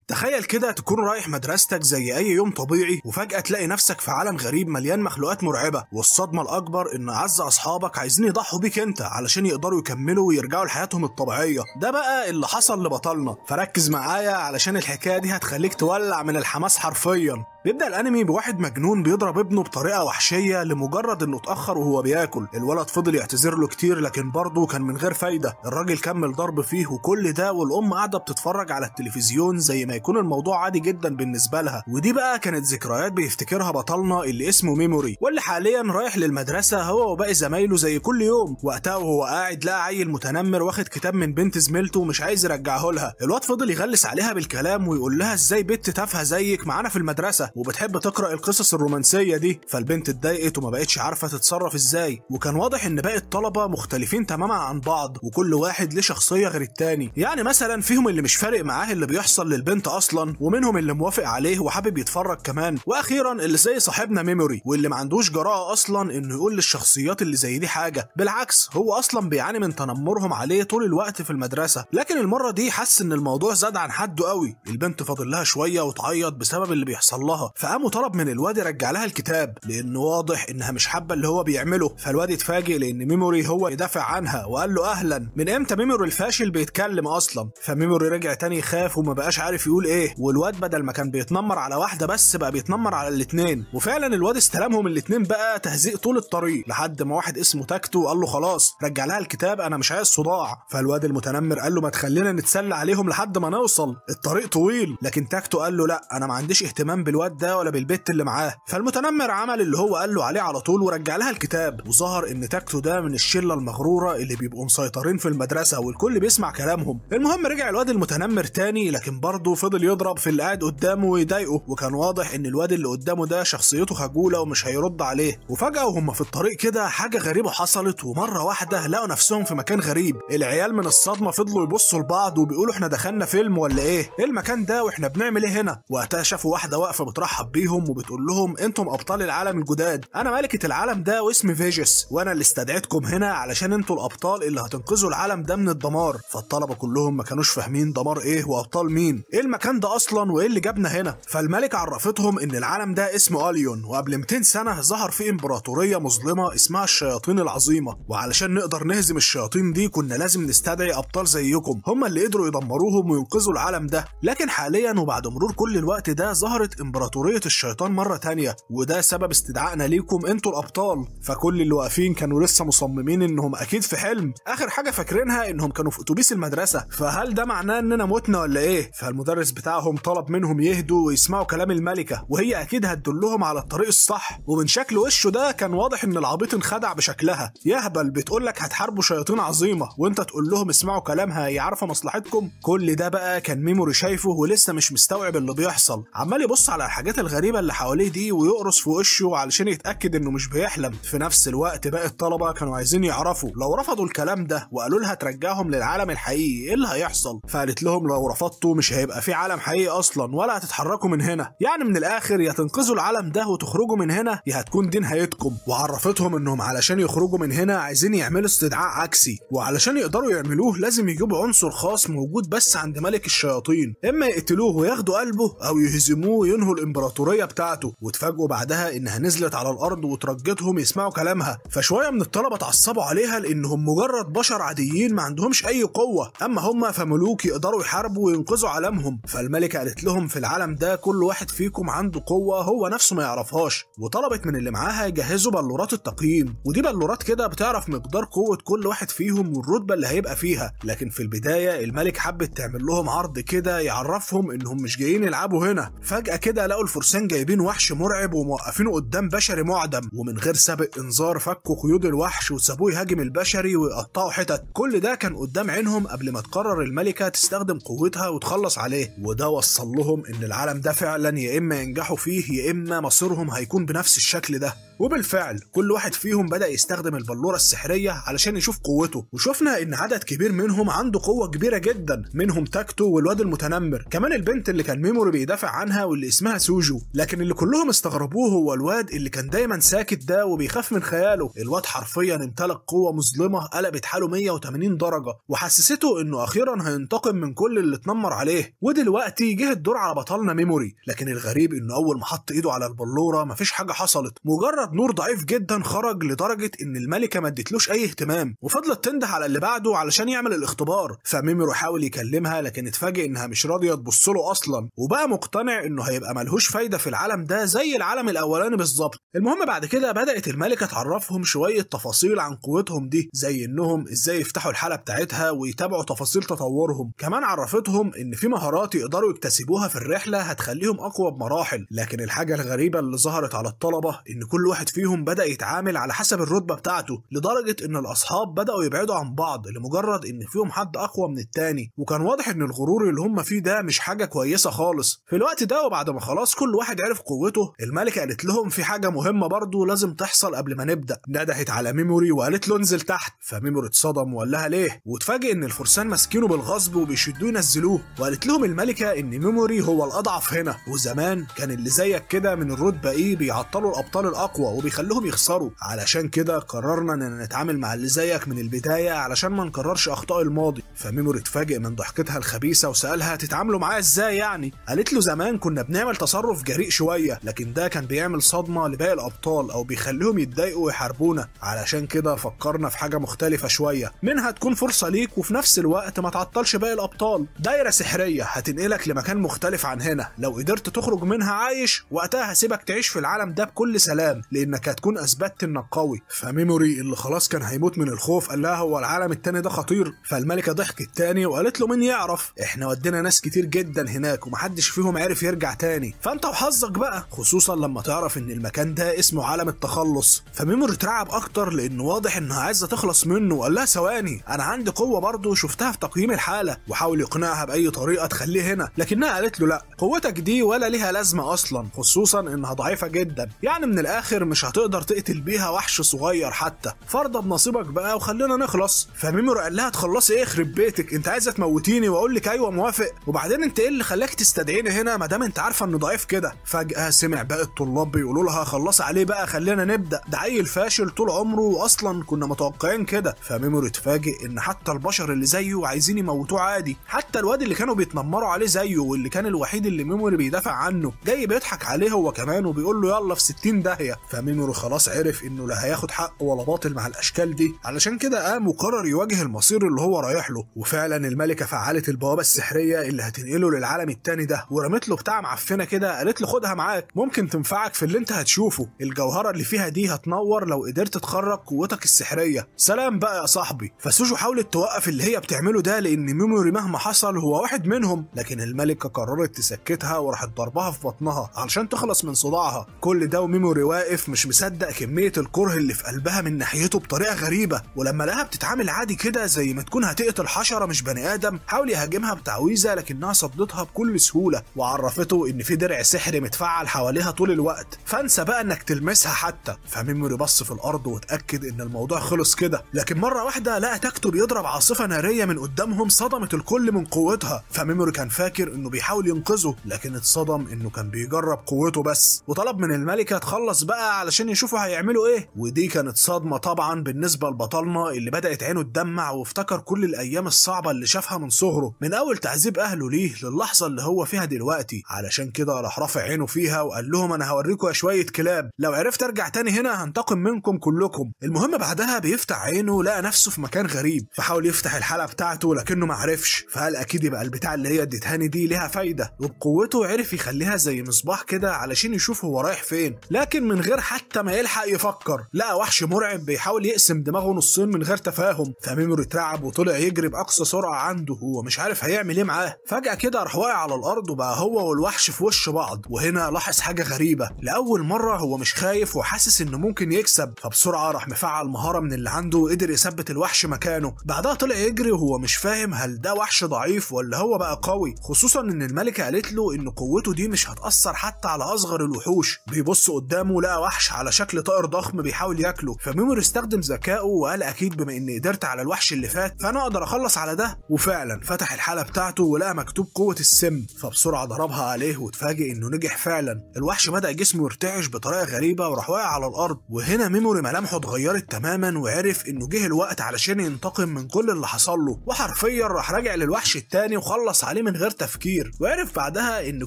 تخيل كده تكون رايح مدرستك زي أي يوم طبيعي، وفجأة تلاقي نفسك في عالم غريب مليان مخلوقات مرعبة، والصدمة الأكبر إن أعز أصحابك عايزين يضحوا بيك أنت علشان يقدروا يكملوا ويرجعوا لحياتهم الطبيعية. ده بقى اللي حصل لبطلنا، فركز معايا علشان الحكاية دي هتخليك تولع من الحماس حرفيا. بيبدأ الأنمي بواحد مجنون بيضرب ابنه بطريقة وحشية لمجرد إنه اتأخر وهو بياكل. الولد فضل يعتذر له كتير لكن برضه كان من غير فايدة. الراجل كمل ضرب فيه وكل ده والأم قاعدة بتتفرج على التلفزيون زي ما يكون الموضوع عادي جدا بالنسبة لها. ودي بقى كانت ذكريات بيفتكرها بطلنا اللي اسمه ميموري، واللي حاليا رايح للمدرسة هو وباقي زمايله زي كل يوم. وقتها وهو قاعد لقى عيل متنمر واخد كتاب من بنت زميلته ومش عايز يرجعه لها. الواد فضل يغلس عليها بالكلام ويقول لها ازاي بنت تافهة زيك معانا في المدرسة وبتحب تقرأ القصص الرومانسية دي. فالبنت اتضايقت وما بقتش عارفة تتصرف ازاي، وكان واضح ان باقي الطلبة مختلفين تماما عن بعض وكل واحد ليه شخصية غير التاني. يعني مثلا فيهم اللي مش فارق معاه اللي بيحصل للبنت اصلا، ومنهم اللي موافق عليه وحابب يتفرج كمان، واخيرا اللي زي صاحبنا ميموري واللي ما عندوش جراءة اصلا انه يقول للشخصيات اللي زي دي حاجة. بالعكس هو اصلا بيعاني من تنمرهم عليه طول الوقت في المدرسة. لكن المرة دي حس ان الموضوع زاد عن حده قوي. البنت فاضل لها شوية وتعيط بسبب اللي بيحصل لها، فقام طلب من الواد يرجع لها الكتاب لانه واضح انها مش حابه اللي هو بيعمله. فالواد اتفاجئ لان ميموري هو يدافع عنها وقال له اهلا. من امتى ميموري الفاشل بيتكلم اصلا؟ فميموري رجع تاني يخاف وما بقاش عارف يقول ايه، والواد بدل ما كان بيتنمر على واحده بس بقى بيتنمر على الاتنين. وفعلا الواد استلمهم الاتنين بقى تهزيق طول الطريق لحد ما واحد اسمه تاكتو قال له خلاص رجع لها الكتاب انا مش عايز صداع. فالواد المتنمر قال له ما تخلينا نتسلى عليهم لحد ما نوصل، الطريق طويل. لكن تاكتو قال له لا انا ما عنديش اهتمام بالواد ده ولا بالبت اللي معاه. فالمتنمر عمل اللي هو قال له عليه على طول ورجع لها الكتاب. وظهر ان تاكتو ده من الشله المغروره اللي بيبقوا مسيطرين في المدرسه والكل بيسمع كلامهم. المهم رجع الواد المتنمر تاني لكن برضه فضل يضرب في اللي قاعد قدامه ويضايقه، وكان واضح ان الواد اللي قدامه ده شخصيته خجوله ومش هيرد عليه. وفجاه وهم في الطريق كده حاجه غريبه حصلت، ومره واحده لقوا نفسهم في مكان غريب. العيال من الصدمه فضلوا يبصوا لبعض وبيقولوا احنا دخلنا فيلم ولا ايه المكان ده واحنا بنعمل ايه هنا؟ وقتها شافوا واحده واقفه بترحب بيهم وبتقول لهم انتم ابطال العالم الجداد، انا ملكة العالم ده واسمي فيجس، وانا اللي استدعيتكم هنا علشان انتوا الابطال اللي هتنقذوا العالم ده من الدمار. فالطلبة كلهم ما كانوش فاهمين دمار ايه وابطال مين، ايه المكان ده اصلا وايه اللي جابنا هنا. فالملكة عرفتهم ان العالم ده اسمه اليون، وقبل 200 سنة ظهر فيه امبراطورية مظلمة اسمها الشياطين العظيمة، وعلشان نقدر نهزم الشياطين دي كنا لازم نستدعي ابطال زيكم هم اللي قدروا يدمروهم وينقذوا العالم ده. لكن حاليا وبعد مرور كل الوقت ده ظهرت امبراطورية الشيطان مرة تانية، وده سبب استدعائنا ليكم انتوا الابطال. فكل اللي واقفين كانوا لسه مصممين انهم اكيد في حلم. اخر حاجه فاكرينها انهم كانوا في اتوبيس المدرسه، فهل ده معناه اننا متنا ولا ايه؟ فالمدرس بتاعهم طلب منهم يهدوا ويسمعوا كلام الملكه، وهي اكيد هتدلهم على الطريق الصح. ومن شكل وشه ده كان واضح ان العبيط انخدع بشكلها. يهبل بتقول لك هتحاربوا شياطين عظيمه وانت تقول لهم اسمعوا كلامها هي عارفه مصلحتكم. كل ده بقى كان ميموري شايفه ولسه مش مستوعب اللي بيحصل، عمال يبص على الحاجات الغريبه اللي حواليه دي ويقرص في وشه علشان يتاكد انه مش بيحلم. في نفس الوقت باقي الطلبه كانوا عايزين يعرفوا لو رفضوا الكلام ده وقالوا لها ترجعهم للعالم الحقيقي ايه اللي هيحصل. فقالت لهم لو رفضتوا مش هيبقى في عالم حقيقي اصلا ولا هتتحركوا من هنا، يعني من الاخر يا تنقذوا العالم ده وتخرجوا من هنا يا هتكون دي نهايتكم. وعرفتهم انهم علشان يخرجوا من هنا عايزين يعملوا استدعاء عكسي، وعلشان يقدروا يعملوه لازم يجيبوا عنصر خاص موجود بس عند ملك الشياطين، اما يقتلوه وياخدوا قلبه او يهزموه وينهوا الامبراطوريه بتاعته. واتفاجئوا بعدها انها نزلت على الارض وترجتهم يسمعوا كلامها. فشويه من الطلبه اتعصبوا عليها لانهم مجرد بشر عاديين ما عندهمش اي قوه، اما هم فملوك يقدروا يحاربوا وينقذوا عالمهم. فالملكه قالت لهم في العالم ده كل واحد فيكم عنده قوه هو نفسه ما يعرفهاش، وطلبت من اللي معاها يجهزوا بلورات التقييم، ودي بلورات كده بتعرف مقدار قوه كل واحد فيهم والرتبه اللي هيبقى فيها. لكن في البدايه الملك حبت تعمل لهم عرض كده يعرفهم انهم مش جايين يلعبوا هنا. فجاه كده لقوا الفرسان جايبين وحش مرعب وموقفينه قدام بشري معدم، ومن غير سابق انذار فكوا قيود الوحش وسابوه يهاجم البشري ويقطعوا حتت. كل ده كان قدام عينهم قبل ما تقرر الملكه تستخدم قوتها وتخلص عليه. وده وصل لهم ان العالم ده فعلا يا اما ينجحوا فيه يا اما مصيرهم هيكون بنفس الشكل ده. وبالفعل كل واحد فيهم بدأ يستخدم البلورة السحرية علشان يشوف قوته، وشفنا ان عدد كبير منهم عنده قوة كبيرة جدا، منهم تاكتو والواد المتنمر، كمان البنت اللي كان ميموري بيدافع عنها واللي اسمها سوجو. لكن اللي كلهم استغربوه هو الواد اللي كان دايما ساكت ده وبيخاف من خياله. الواد حرفيا امتلك قوة مظلمة قلبت حاله 180 درجة وحسسته انه اخيرا هينتقم من كل اللي اتنمر عليه. ودلوقتي جه الدور على بطلنا ميموري، لكن الغريب انه اول ما حط ايده على البلورة مفيش حاجة حصلت، مجرد نور ضعيف جدا خرج لدرجة ان الملكة ما ادتلوش اي اهتمام، وفضلت تنده على اللي بعده علشان يعمل الاختبار. فميموري حاول يكلمها لكن اتفاجئ انها مش راضية تبص له اصلا، وبقى مقتنع انه هيبقى ملهوش فايدة في العالم ده زي العالم الاولاني بالظبط. المهم بعد كده بدأت الملكة تعرفهم شوية تفاصيل عن قوتهم دي، زي انهم ازاي يفتحوا الحالة بتاعتها ويتابعوا تفاصيل تطورهم. كمان عرفتهم ان في مهارات يقدروا يكتسبوها في الرحلة هتخليهم اقوى بمراحل. لكن الحاجة الغريبة اللي ظهرت على الطلبة ان كل واحد فيهم بدأ يتعامل على حسب الرتبة بتاعته، لدرجة ان الاصحاب بدأوا يبعدوا عن بعض لمجرد ان فيهم حد اقوى من التاني. وكان واضح ان الغرور اللي هم فيه ده مش حاجة كويسة خالص. في الوقت ده وبعد ما خلاص كل واحد عرف قوته، الملكة قالت لهم في حاجة مهمة برضو لازم تحصل قبل ما نبدأ. ندهت على ميموري وقالت له انزل تحت، فميموري اتصدم وقال لها ليه، واتفاجئ ان الفرسان ماسكينه بالغصب وبيشدوه ينزلوه. وقالت لهم الملكة ان ميموري هو الاضعف هنا، وزمان كان اللي زيك كده من الرتبة ايه بيعطلوا الابطال الاقوى وبيخلوهم يخسروا، علشان كده قررنا ان نتعامل مع اللي زيك من البداية علشان ما نكررش اخطاء الماضي. فميموري اتفاجئ من ضحكتها الخبيثة وسألها تتعاملوا معايا ازاي يعني. قالت له زمان كنا بنعمل تصرف جريء شوية، لكن ده كان بيعمل صدمة لباقي الابطال او بيخليهم يتضايقوا ويحاربونا، علشان كده فكرنا في حاجة مختلفة شوية، منها تكون فرصة ليك وفي نفس الوقت ما تعطلش باقي الابطال. دايرة سحرية هتنقلك لمكان مختلف عن هنا، لو قدرت تخرج منها عايش وقتها هسيبك تعيش في العالم ده بكل سلام، لانك هتكون اثبتت انك قوي. فميموري اللي خلاص كان هيموت من الخوف قال لها هو العالم التاني ده خطير؟ فالملكة ضحكت تاني وقالت له مين يعرف، احنا ودينا ناس كتير جدا هناك ومحدش فيهم عرف يرجع تاني، فانت وحظك بقى، خصوصا لما تعرف ان المكان ده اسمه عالم التخلص. فميموري اترعب اكتر لانه واضح انها عايزه تخلص منه، وقال لها ثواني انا عندي قوه برضه شفتها في تقييم الحاله، وحاول يقنعها باي طريقه تخليه هنا، لكنها قالت له لا، قوتك دي ولا ليها لازمه اصلا، خصوصا انها ضعيفه جدا، يعني من الاخر مش هتقدر تقتل بيها وحش صغير حتى، فارضى بنصيبك بقى وخلينا نخلص. فميموري قال لها تخلصي ايه يخرب بيتك، انت عايزه تموتيني واقول لك ايوه موافق، وبعدين انت ايه اللي خلاك تستدعيني هنا ما دام انت عارفه انه ضعيف كده. فجاه سمع باقي الطلاب بيقولوا لها خلص عليه بقى خلينا نبدا، ده عيل فاشل طول عمره واصلا كنا متوقعين كده. فميموري اتفاجئ ان حتى البشر اللي زيه عايزين يموتوه عادي، حتى الواد اللي كانوا بيتنمروا عليه زيه واللي كان الوحيد اللي ميموري بيدافع عنه جاي بيضحك عليه هو كمان وبيقول له يلا في 60 داهيه. فميموري خلاص عرف انه لا هياخد حق ولا باطل مع الاشكال دي، علشان كده قام وقرر يواجه المصير اللي هو رايح له. وفعلا الملكه فعلت البوابه السحريه اللي هتنقله للعالم التاني ده، ورمت له بتاع معفنه كده قالت له خدها معاك ممكن تنفعك في اللي انت هتشوفه، الجوهره اللي فيها دي هتنور لو قدرت تخرج قوتك السحريه. سلام بقى يا صاحبي. فسوجو حاولت توقف اللي هي بتعمله ده لان ميموري مهما حصل هو واحد منهم، لكن الملكه قررت تسكتها وراحت ضربها في بطنها علشان تخلص من صداعها. كل ده وميموري واقف مش مصدق كميه الكره اللي في قلبها من ناحيته بطريقه غريبه، ولما لقاها بتتعامل عادي كده زي ما تكون هتقتل حشره مش بني ادم، حاول يهاجمها بتعويذه لكنها صدتها بكل سهوله، وعرفته ان في درع سحري متفعل حواليها طول الوقت، فانسى بقى انك تلمسها حتى. فميموري بص في الارض واتاكد ان الموضوع خلص كده، لكن مره واحده لقى تاكتو بيضرب عاصفه ناريه من قدامهم صدمت الكل من قوتها. فميموري كان فاكر انه بيحاول ينقذه، لكن اتصدم انه كان بيجرب قوته بس، وطلب من الملكه تخلص بقى علشان يشوفوا هيعملوا ايه. ودي كانت صدمه طبعا بالنسبه لبطلنا اللي بدات عينه تدمع وافتكر كل الايام الصعبه اللي شافها من صغره، من اول تعذيب اهله ليه للحظه اللي هو فيها دلوقتي. علشان كده راح رافع عينه فيها وقال لهم انا هوريكم شويه كلاب، لو عرفت ارجع تاني هنا هنتقم منكم كلكم. المهم بعدها بيفتح عينه لقى نفسه في مكان غريب، فحاول يفتح الحلقه بتاعته لكنه ما عرفش، فقال اكيد يبقى البتاع اللي هي اديتهاني دي ليها فايده، وبقوته عرف يخليها زي مصباح كده علشان يشوف هو رايح فين، لكن من غير حتى ما يلحق يفكر لقى وحش مرعب بيحاول يقسم دماغه نصين من غير تفاهم. فميموري اترعب وطلع يجري باقصى سرعه عنده، هو مش عارف هيعمل ايه معاه. فجاه كده راح واقع على الارض وبقى هو والوحش في وش بعض، وهنا لاحظ حاجه غريبه، لاول مره هو مش خايف وحاسس انه ممكن يكسب، فبسرعه راح مفعل مهاره من اللي عنده وقدر يثبت الوحش مكانه. بعدها طلع يجري وهو مش فاهم هل ده وحش ضعيف ولا هو بقى قوي، خصوصا ان الملكه قالت له ان قوته دي مش هتاثر حتى على اصغر الوحوش. بيبص قدامه لقى وحش على شكل طائر ضخم بيحاول ياكله، فميموري استخدم ذكائه وقال اكيد بما اني قدرت على الوحش اللي فات فانا اقدر اخلص على ده، وفعلا فتح الحاله بتاعته ولقى مكتوب قوه السم، فبسرعه ضربها عليه واتفاجئ انه نجح فعلا. الوحش بدا جسمه يرتعش بطريقه غريبه وراح واقع على الارض، وهنا ميموري ملامحه اتغيرت تماما وعرف انه جه الوقت علشان ينتقم من كل اللي حصل له، وحرفيا راح راجع للوحش التاني وخلص عليه من غير تفكير، وعرف بعدها ان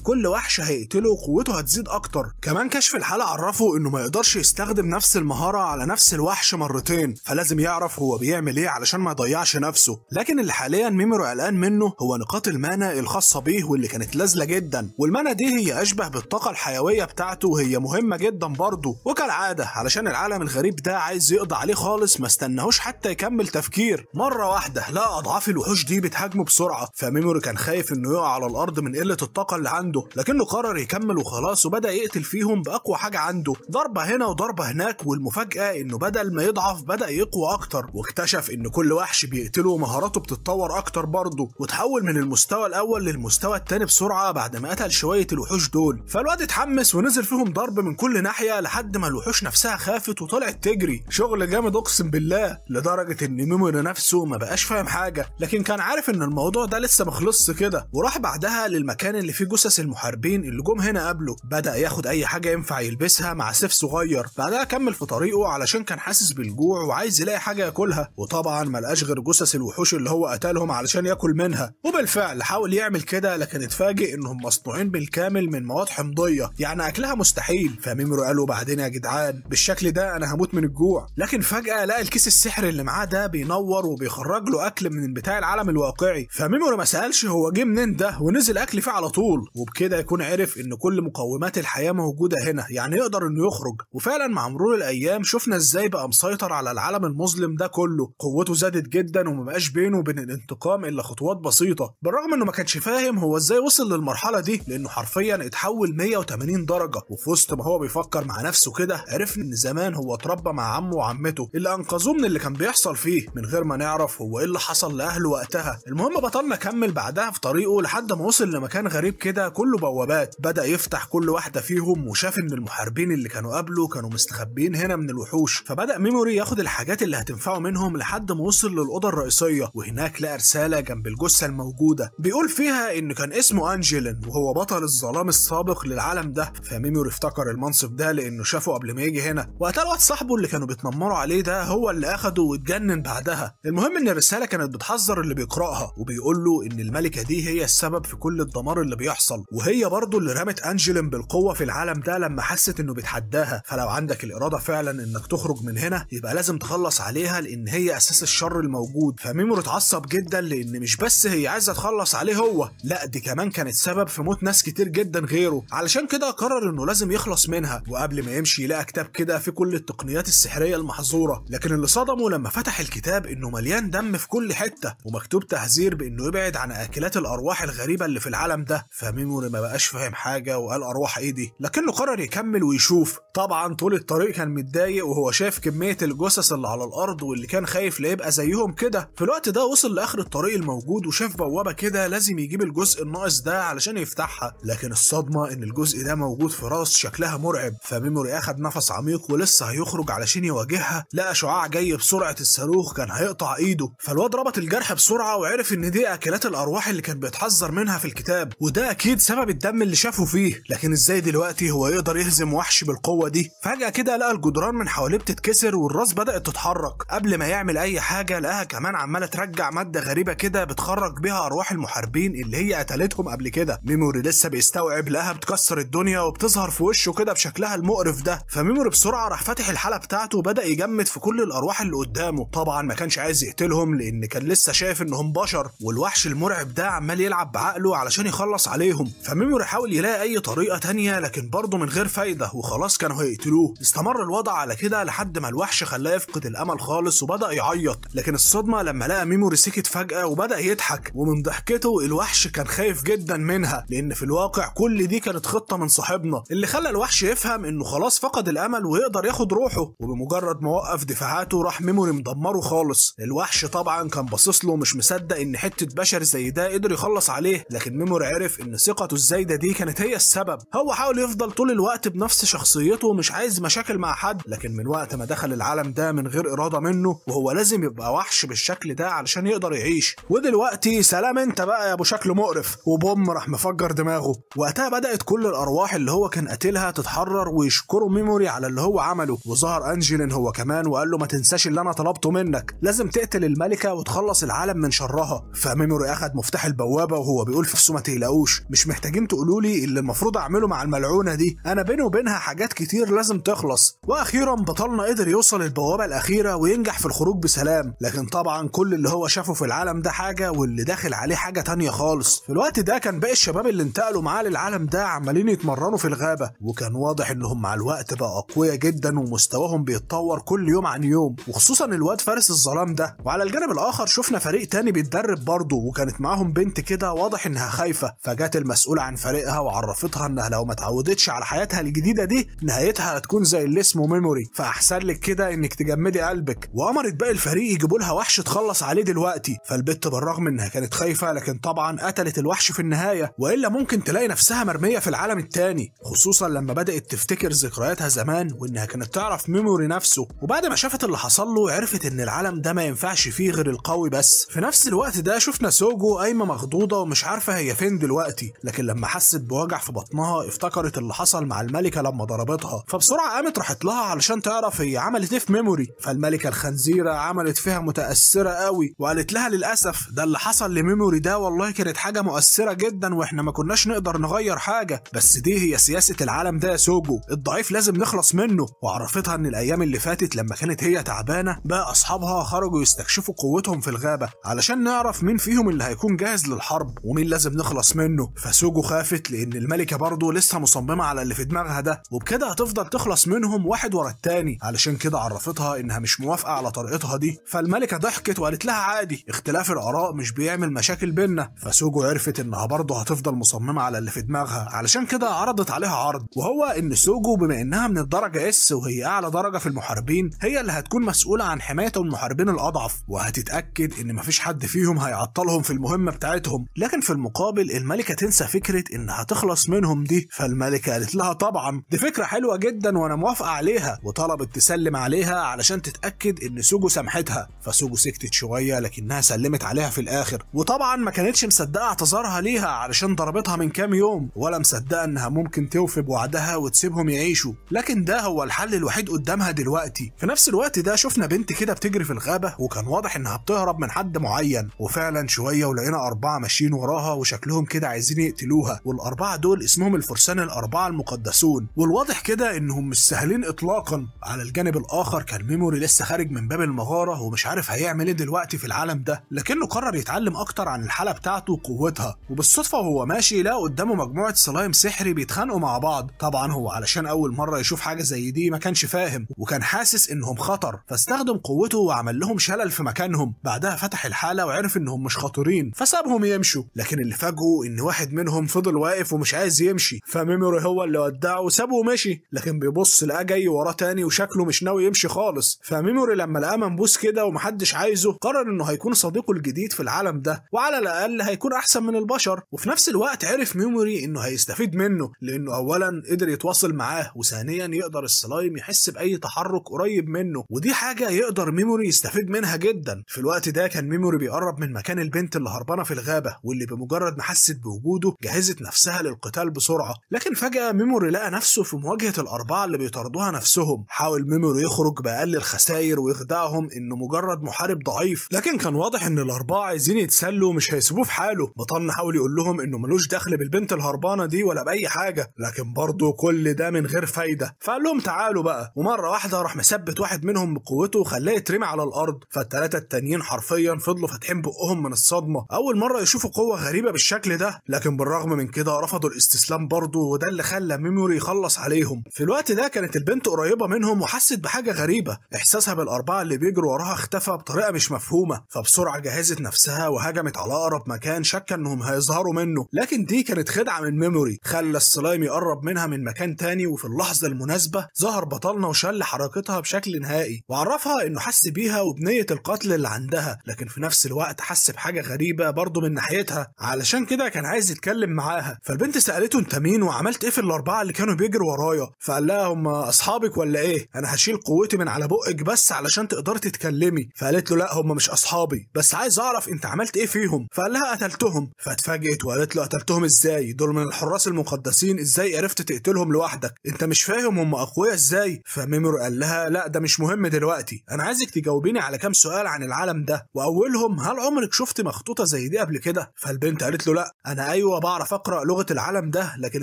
كل وحش هيقتله قوته هتزيد اكتر. كمان كشف الحاله عرفه انه ما يقدرش يستخدم نفس المهاره على نفس الوحش مرتين، فلازم يعرف هو بيعمل ايه علشان ما يضيعش نفسه. لكن اللي حاليا ميموري قلقان منه هو نقاط المانا الخاصه بيه واللي كانت لازله جدا، والمانا دي هي اشبه بالطاقه الحيويه بتاعته وهي مهمه جدا برضه، وكالعاده علشان العالم الغريب ده عايز يقضي عليه خالص ما استناهوش حتى يكمل تفكير، مره واحده لقى اضعاف الوحوش دي بتهاجمه بسرعه، فميموري كان خايف انه يقع على الارض من قله الطاقه اللي عنده، لكنه قرر يكمل وخلاص وبدا يقتل فيهم باقوى حاجه عنده، ضربه هنا وضربه هناك، والمفاجاه انه بدل ما يضعف بدا يقوى اكتر، واكتشف ان كل وحش بيقتله مهاراته بتتطور اكتر برضه، وتحول من المستوى الاول للمستوى الثاني بسرعه بعد ما قتل شويه الوحوش دول. فالواد اتحمس ونزل فيهم ضرب من كل ناحيه لحد ما الوحوش نفسها خافت وطلعت تجري، شغل جامد اقسم بالله، لدرجه ان ميموري نفسه ما بقاش فاهم حاجه، لكن كان عارف ان الموضوع ده لسه مخلصش كده، وراح بعدها للمكان اللي فيه جثث المحاربين اللي جم هنا قبله، بدا ياخد اي حاجه ينفع يلبسها مع سيف صغير، بعدها كمل في طريقه علشان كان حاسس بالجوع وعايز يلاقي حاجه ياكلها، وطبعا ما لقاش غير جثث الوحوش اللي هو قتلهم علشان ياكل منها، وبالفعل حاول يعمل كده لكن اتفاجئ انهم مصنوعين بالكامل من مواد حمضيه، يعني اكلها مستحيل. فميموري قال له بعدين يا جدعان بالشكل ده انا هموت من الجوع، لكن فجاه لقى الكيس السحري اللي معاه ده بينور وبيخرج له اكل من بتاع العالم الواقعي، فميموري ما سالش هو جه منين ده ونزل اكل فيه على طول، وبكده يكون عرف ان كل مقومات الحياه موجوده هنا، يعني يقدر انه يخرج. وفعلا مع مرور الايام شفنا ازاي بقى مسيطر على العالم المظلم ده كله، قوته زادت جدا وما بقاش بينه وبين الانتقام الا خطوات بسيطه، بالرغم انه ما كانش فاهم هو ازاي وصل للمرحله دي، لانه حرفيا اتحول 180 درجه، وفي وسط ما هو بيفكر مع نفسه كده عرف ان زمان هو اتربى مع عمه وعمته اللي انقذوه من اللي كان بيحصل فيه من غير ما نعرف هو ايه اللي حصل لاهله وقتها. المهم بطلنا كمل بعدها في طريقه لحد ما وصل لمكان غريب كده كله بوابات، بدا يفتح كل واحده فيهم وشاف ان المحاربين اللي كانوا قبله كانوا مستخبيين هنا من الوحوش، فبدا ميموري ياخد الحاجات اللي هتنفعه منهم لحد ما وصل للاوضه الرئيسيه، وهناك لقى رساله جنب الجثه الموجوده بيقول فيها ان كان اسمه انجلين وهو بطل الظلام السابق للعالم ده. فميموري افتكر المنصب ده لانه شافه قبل ما يجي هنا، وقتل واحد صاحبه اللي كانوا بيتنمروا عليه ده هو اللي اخده واتجنن بعدها. المهم ان الرساله كانت بتحذر اللي بيقراها وبيقول له ان الملكه دي هي السبب في كل الدمار اللي بيحصل، وهي برضه اللي رمت انجلين بالقوه في العالم ده لما حست انه بيتحداها، فلو عندك الاراده فعلا انك تخرج من هنا يبقى لازم تخلص عليها لان هي اساس الشر الموجود. فميموري اتعصب جدا لان مش بس هي عايزه تخلص عليه هو، لا دي كمان كانت سبب في موت ناس كتير جدا غيره، علشان كده قرر انه لازم يخلص منها. وقبل ما يمشي لقى كتاب كده في كل التقنيات السحريه المحظوره، لكن اللي صدمه لما فتح الكتاب انه مليان دم في كل حته ومكتوب تحذير بانه يبعد عن اكلات الارواح الغريبه اللي في العالم ده. فميموري ما بقاش فاهم حاجه وقال ارواح ايه دي، لكنه قرر يكمل ويشوف. طبعا طول الطريق كان متضايق وهو شايف كميه الجثث اللي على الارض واللي كان خايف لا يبقى زيهم كده. في الوقت ده وصل لاخر الطريق الموجود وشاف بوابه كده لازم يجيب الجزء الناقص ده علشان يفتحها، لكن الصدمه ان الجزء ده موجود في راس شكلها مرعب. فميموري اخد نفس عميق ولسه هيخرج علشان يواجهها لقى شعاع جاي بسرعه الصاروخ كان هيقطع ايده، فالواد ربط الجرح بسرعه وعرف ان دي اكلات الارواح اللي كان بيتحذر منها في الكتاب، وده اكيد سبب الدم اللي شافه فيه. لكن ازاي دلوقتي هو يقدر يهزم وحش بالقوه دي؟ فجاه كده لقى الجدران من حواليه بتتكسر والراس بدات تتحرك، قبل ما يعمل اي حاجه لقاها كمان عماله ترجع ماده غريبه كده بتخرج بيها ارواح المحاربين اللي هي قتلتهم قبل كده. ميموري لسه بيستوعب لقاها بتكسر الدنيا وبتظهر في وشه كده بشكلها المقرف ده، فميموري بسرعه راح فاتح الحاله بتاعته وبدا يجمد في كل الارواح اللي قدامه. طبعا ما كانش عايز يقتلهم لان كان لسه شايف انهم بشر، والوحش المرعب ده عمال يلعب بعقله علشان يخلص عليهم. فميموري حاول يلاقي اي طريقه تانية لكن برضه من غير فايده وخلاص كانوا هيقتلوه. استمر الوضع على كده لحد ما الوحش خلاه يفقد الامل خالص وبدا يعيط، لكن الصدمه لما لقى ميموري سكت فجاه وبدا يضحك، ومن ضحكته الوحش كان خايف جدا منها لان في الواقع كل دي كانت خطه من صاحبنا، اللي خلى الوحش يفهم انه خلاص فقد الامل ويقدر ياخد روحه. وبمجرد ما وقف دفاعاته راح ميموري مدمره خالص. الوحش طبعا كان باصص له مش مصدق ان حته بشر زي ده قدر يخلص عليه، لكن ميموري عرف ان ثقته الزايده دي كانت هي السبب. هو حاول يفضل طول الوقت بنفس شخصيته شخصيته مش عايز مشاكل مع حد، لكن من وقت ما دخل العالم ده من غير إرادة منه وهو لازم يبقى وحش بالشكل ده علشان يقدر يعيش. ودلوقتي سلام انت بقى يا ابو شكل مقرف، وبوم راح مفجر دماغه. وقتها بدأت كل الأرواح اللي هو كان قاتلها تتحرر ويشكروا ميموري على اللي هو عمله. وظهر أنجلين هو كمان وقال له ما تنساش اللي أنا طلبته منك، لازم تقتل الملكة وتخلص العالم من شرها. فميموري أخد مفتاح البوابة وهو بيقول في نفسه ما تقلقوش، مش محتاجين تقولوا لي اللي المفروض أعمله مع الملعونة دي، أنا بيني وبينها حاجات كتير لازم تخلص. وأخيرا بطلنا قدر يوصل البوابة الأخيرة وينجح في الخروج بسلام، لكن طبعا كل اللي هو شافه في العالم ده حاجة واللي داخل عليه حاجة تانية خالص. في الوقت ده كان باقي الشباب اللي انتقلوا معاه للعالم ده عمالين يتمرنوا في الغابة، وكان واضح انهم مع الوقت بقى أقوياء جدا ومستواهم بيتطور كل يوم عن يوم، وخصوصا الواد فارس الظلام ده. وعلى الجانب الآخر شفنا فريق تاني بيتدرب برضه، وكانت معاهم بنت كده واضح انها خايفة، فجات المسؤولة عن فريقها وعرفتها انها لو ما اتعودتش على حياتها الجديدة دي نهايتها هتكون زي اللي اسمه ميموري، فأحسن لك كده انك تجمدي قلبك. وأمرت باقي الفريق يجيبوا لها وحش تخلص عليه دلوقتي. فالبت بالرغم انها كانت خايفة لكن طبعا قتلت الوحش في النهاية، والا ممكن تلاقي نفسها مرمية في العالم التاني، خصوصا لما بدأت تفتكر ذكرياتها زمان وانها كانت تعرف ميموري نفسه. وبعد ما شافت اللي حصل له عرفت ان العالم ده ما ينفعش فيه غير القوي بس. في نفس الوقت ده شفنا سوجو قايمة مخضوضة ومش عارفة هي فين دلوقتي، لكن لما حست بوجع في بطنها افتكرت اللي حصل مع الملكة لما ضربتها، فبسرعة قامت راحت لها علشان تعرف هي عملت ايه في ميموري. فالملكة الخنزيرة عملت فيها متأثرة قوي وقالت لها للأسف ده اللي حصل لميموري ده والله كانت حاجة مؤثرة جدا واحنا ما كناش نقدر نغير حاجة، بس دي هي سياسة العالم ده يا سوجو، الضعيف لازم نخلص منه. وعرفتها ان الايام اللي فاتت لما كانت هي تعبانة بقى اصحابها خرجوا يستكشفوا قوتهم في الغابة علشان نعرف مين فيهم اللي هيكون جاهز للحرب ومين لازم نخلص منه. فسوجو خافت لان الملكة برضه لسه مصممة على اللي في دماغها ده، وبكده هتفضل تخلص منهم واحد ورا التاني، علشان كده عرفتها انها مش موافقة على طريقتها دي. فالملكة ضحكت وقالت لها عادي، اختلاف الآراء مش بيعمل مشاكل بينا. فسوجو عرفت انها برضه هتفضل مصممة على اللي في دماغها، علشان كده عرضت عليها عرض، وهو ان سوجو بما انها من الدرجة اس وهي اعلى درجة في المحاربين هي اللي هتكون مسؤولة عن حماية المحاربين الاضعف، وهتتأكد ان مفيش حد فيهم هيعطلهم في المهمة بتاعتهم. لكن في المقابل الملكة تنسى فكرة انها تخلص منهم دي. فالملكة قالت لها طبعا دي فكرة حلوة جدا وانا موافقة عليها، وطلبت تسلم عليها علشان تتأكد ان سوجو سامحتها. فسوجو سكتت شوية لكنها سلمت عليها في الاخر، وطبعا ما كانتش مصدقة اعتذارها ليها علشان ضربتها من كام يوم، ولا مصدقة انها ممكن توفي بوعدها وتسيبهم يعيشوا، لكن ده هو الحل الوحيد قدامها دلوقتي. في نفس الوقت ده شفنا بنت كده بتجري في الغابة وكان واضح انها بتهرب من حد معين، وفعلا شوية ولقينا 4 ماشيين وراها وشكلهم كده عايزين يقتلوها، والأربعة دول اسمهم الفرسان الأربعة المقدسون، والواضح كده انهم مش سهلين اطلاقا. على الجانب الاخر كان ميموري لسه خارج من باب المغارة ومش عارف هيعمل ايه دلوقتي في العالم ده، لكنه قرر يتعلم اكتر عن الحالة بتاعته وقوتها. وبالصدفة وهو ماشي لقى قدامه مجموعة سلايم سحري بيتخانقوا مع بعض. طبعا هو علشان اول مرة يشوف حاجة زي دي ما كانش فاهم وكان حاسس انهم خطر، فاستخدم قوته وعمل لهم شلل في مكانهم. بعدها فتح الحالة وعرف انهم مش خطرين فسابهم يمشوا، لكن اللي فاجئه ان واحد منهم فضل واقف ومش عايز يمشي، فميموري هو اللي ودعه وسابه ومشي، لكن بيبص لقاه جاي وراه تاني وشكله مش ناوي يمشي خالص. فميموري لما لقاه منبوس كده ومحدش عايزه قرر انه هيكون صديقه الجديد في العالم ده، وعلى الاقل هيكون احسن من البشر. وفي نفس الوقت عرف ميموري انه هيستفيد منه لانه اولا قدر يتواصل معاه، وثانيا يقدر السلايم يحس باي تحرك قريب منه، ودي حاجه يقدر ميموري يستفيد منها جدا. في الوقت ده كان ميموري بيقرب من مكان البنت اللي هربانه في الغابه، واللي بمجرد ما حست بوجوده جهزت نفسها للقتال بسرعه. لكن فجاه ميموري لقى نفسه في مواجهه الاربعه اللي بيطاردوها نفسهم. حاول ميموري يخرج باقل الخسائر ويخدعهم انه مجرد محارب ضعيف، لكن كان واضح ان الاربعه عايزين يتسلوا ومش هيسيبوه في حاله. بطلنا حاول يقول لهم انه ملوش دخل بالبنت الهربانه دي ولا باي حاجه، لكن برضه كل ده من غير فايده. فقال لهم تعالوا بقى، ومره واحده راح مثبت واحد منهم بقوته وخلاه يترمي على الارض. فالثلاثه التانيين حرفيا فضلوا فاتحين بقهم من الصدمه، اول مره يشوفوا قوه غريبه بالشكل ده، لكن بالرغم من كده رفضوا الاستسلام برضه، وده اللي خلى ميموري يخلص عليهم. في الوقت ده كانت البنت قريبه منهم وحست بحاجه غريبه، احساسها بالاربعه اللي بيجروا وراها اختفى بطريقه مش مفهومه، فبسرعه جهزت نفسها وهجمت على اقرب مكان شك انهم هيظهروا منه. لكن دي كانت خدعه من ميموري، خلى السلايم يقرب منها من مكان تاني، وفي اللحظه المناسبه ظهر بطلنا وشل حركتها بشكل نهائي، وعرفها انه حس بيها وبنيه القتل اللي عندها، لكن في نفس الوقت حس بحاجه غريبه برضه من ناحيتها، علشان كده كان عايز يتكلم معاها. فالبنت سالته انت مين وعملت ايه في الاربعه اللي كانوا بيجروا ورايا؟ خطيره، فقال لها هم اصحابك ولا ايه؟ انا هشيل قوتي من على بقك بس علشان تقدري تتكلمي. فقالت له لا هم مش اصحابي، بس عايز اعرف انت عملت ايه فيهم. فقال لها قتلتهم. فاتفاجئت وقالت له قتلتهم ازاي؟ دول من الحراس المقدسين، ازاي عرفت تقتلهم لوحدك؟ انت مش فاهم هم اقوياء ازاي؟ فميموري قال لها لا ده مش مهم دلوقتي، انا عايزك تجاوبيني على كام سؤال عن العالم ده، واولهم هل عمرك شفت مخطوطه زي دي قبل كده؟ فالبنت قالت له لا انا ايوه بعرف اقرا لغه العالم ده، لكن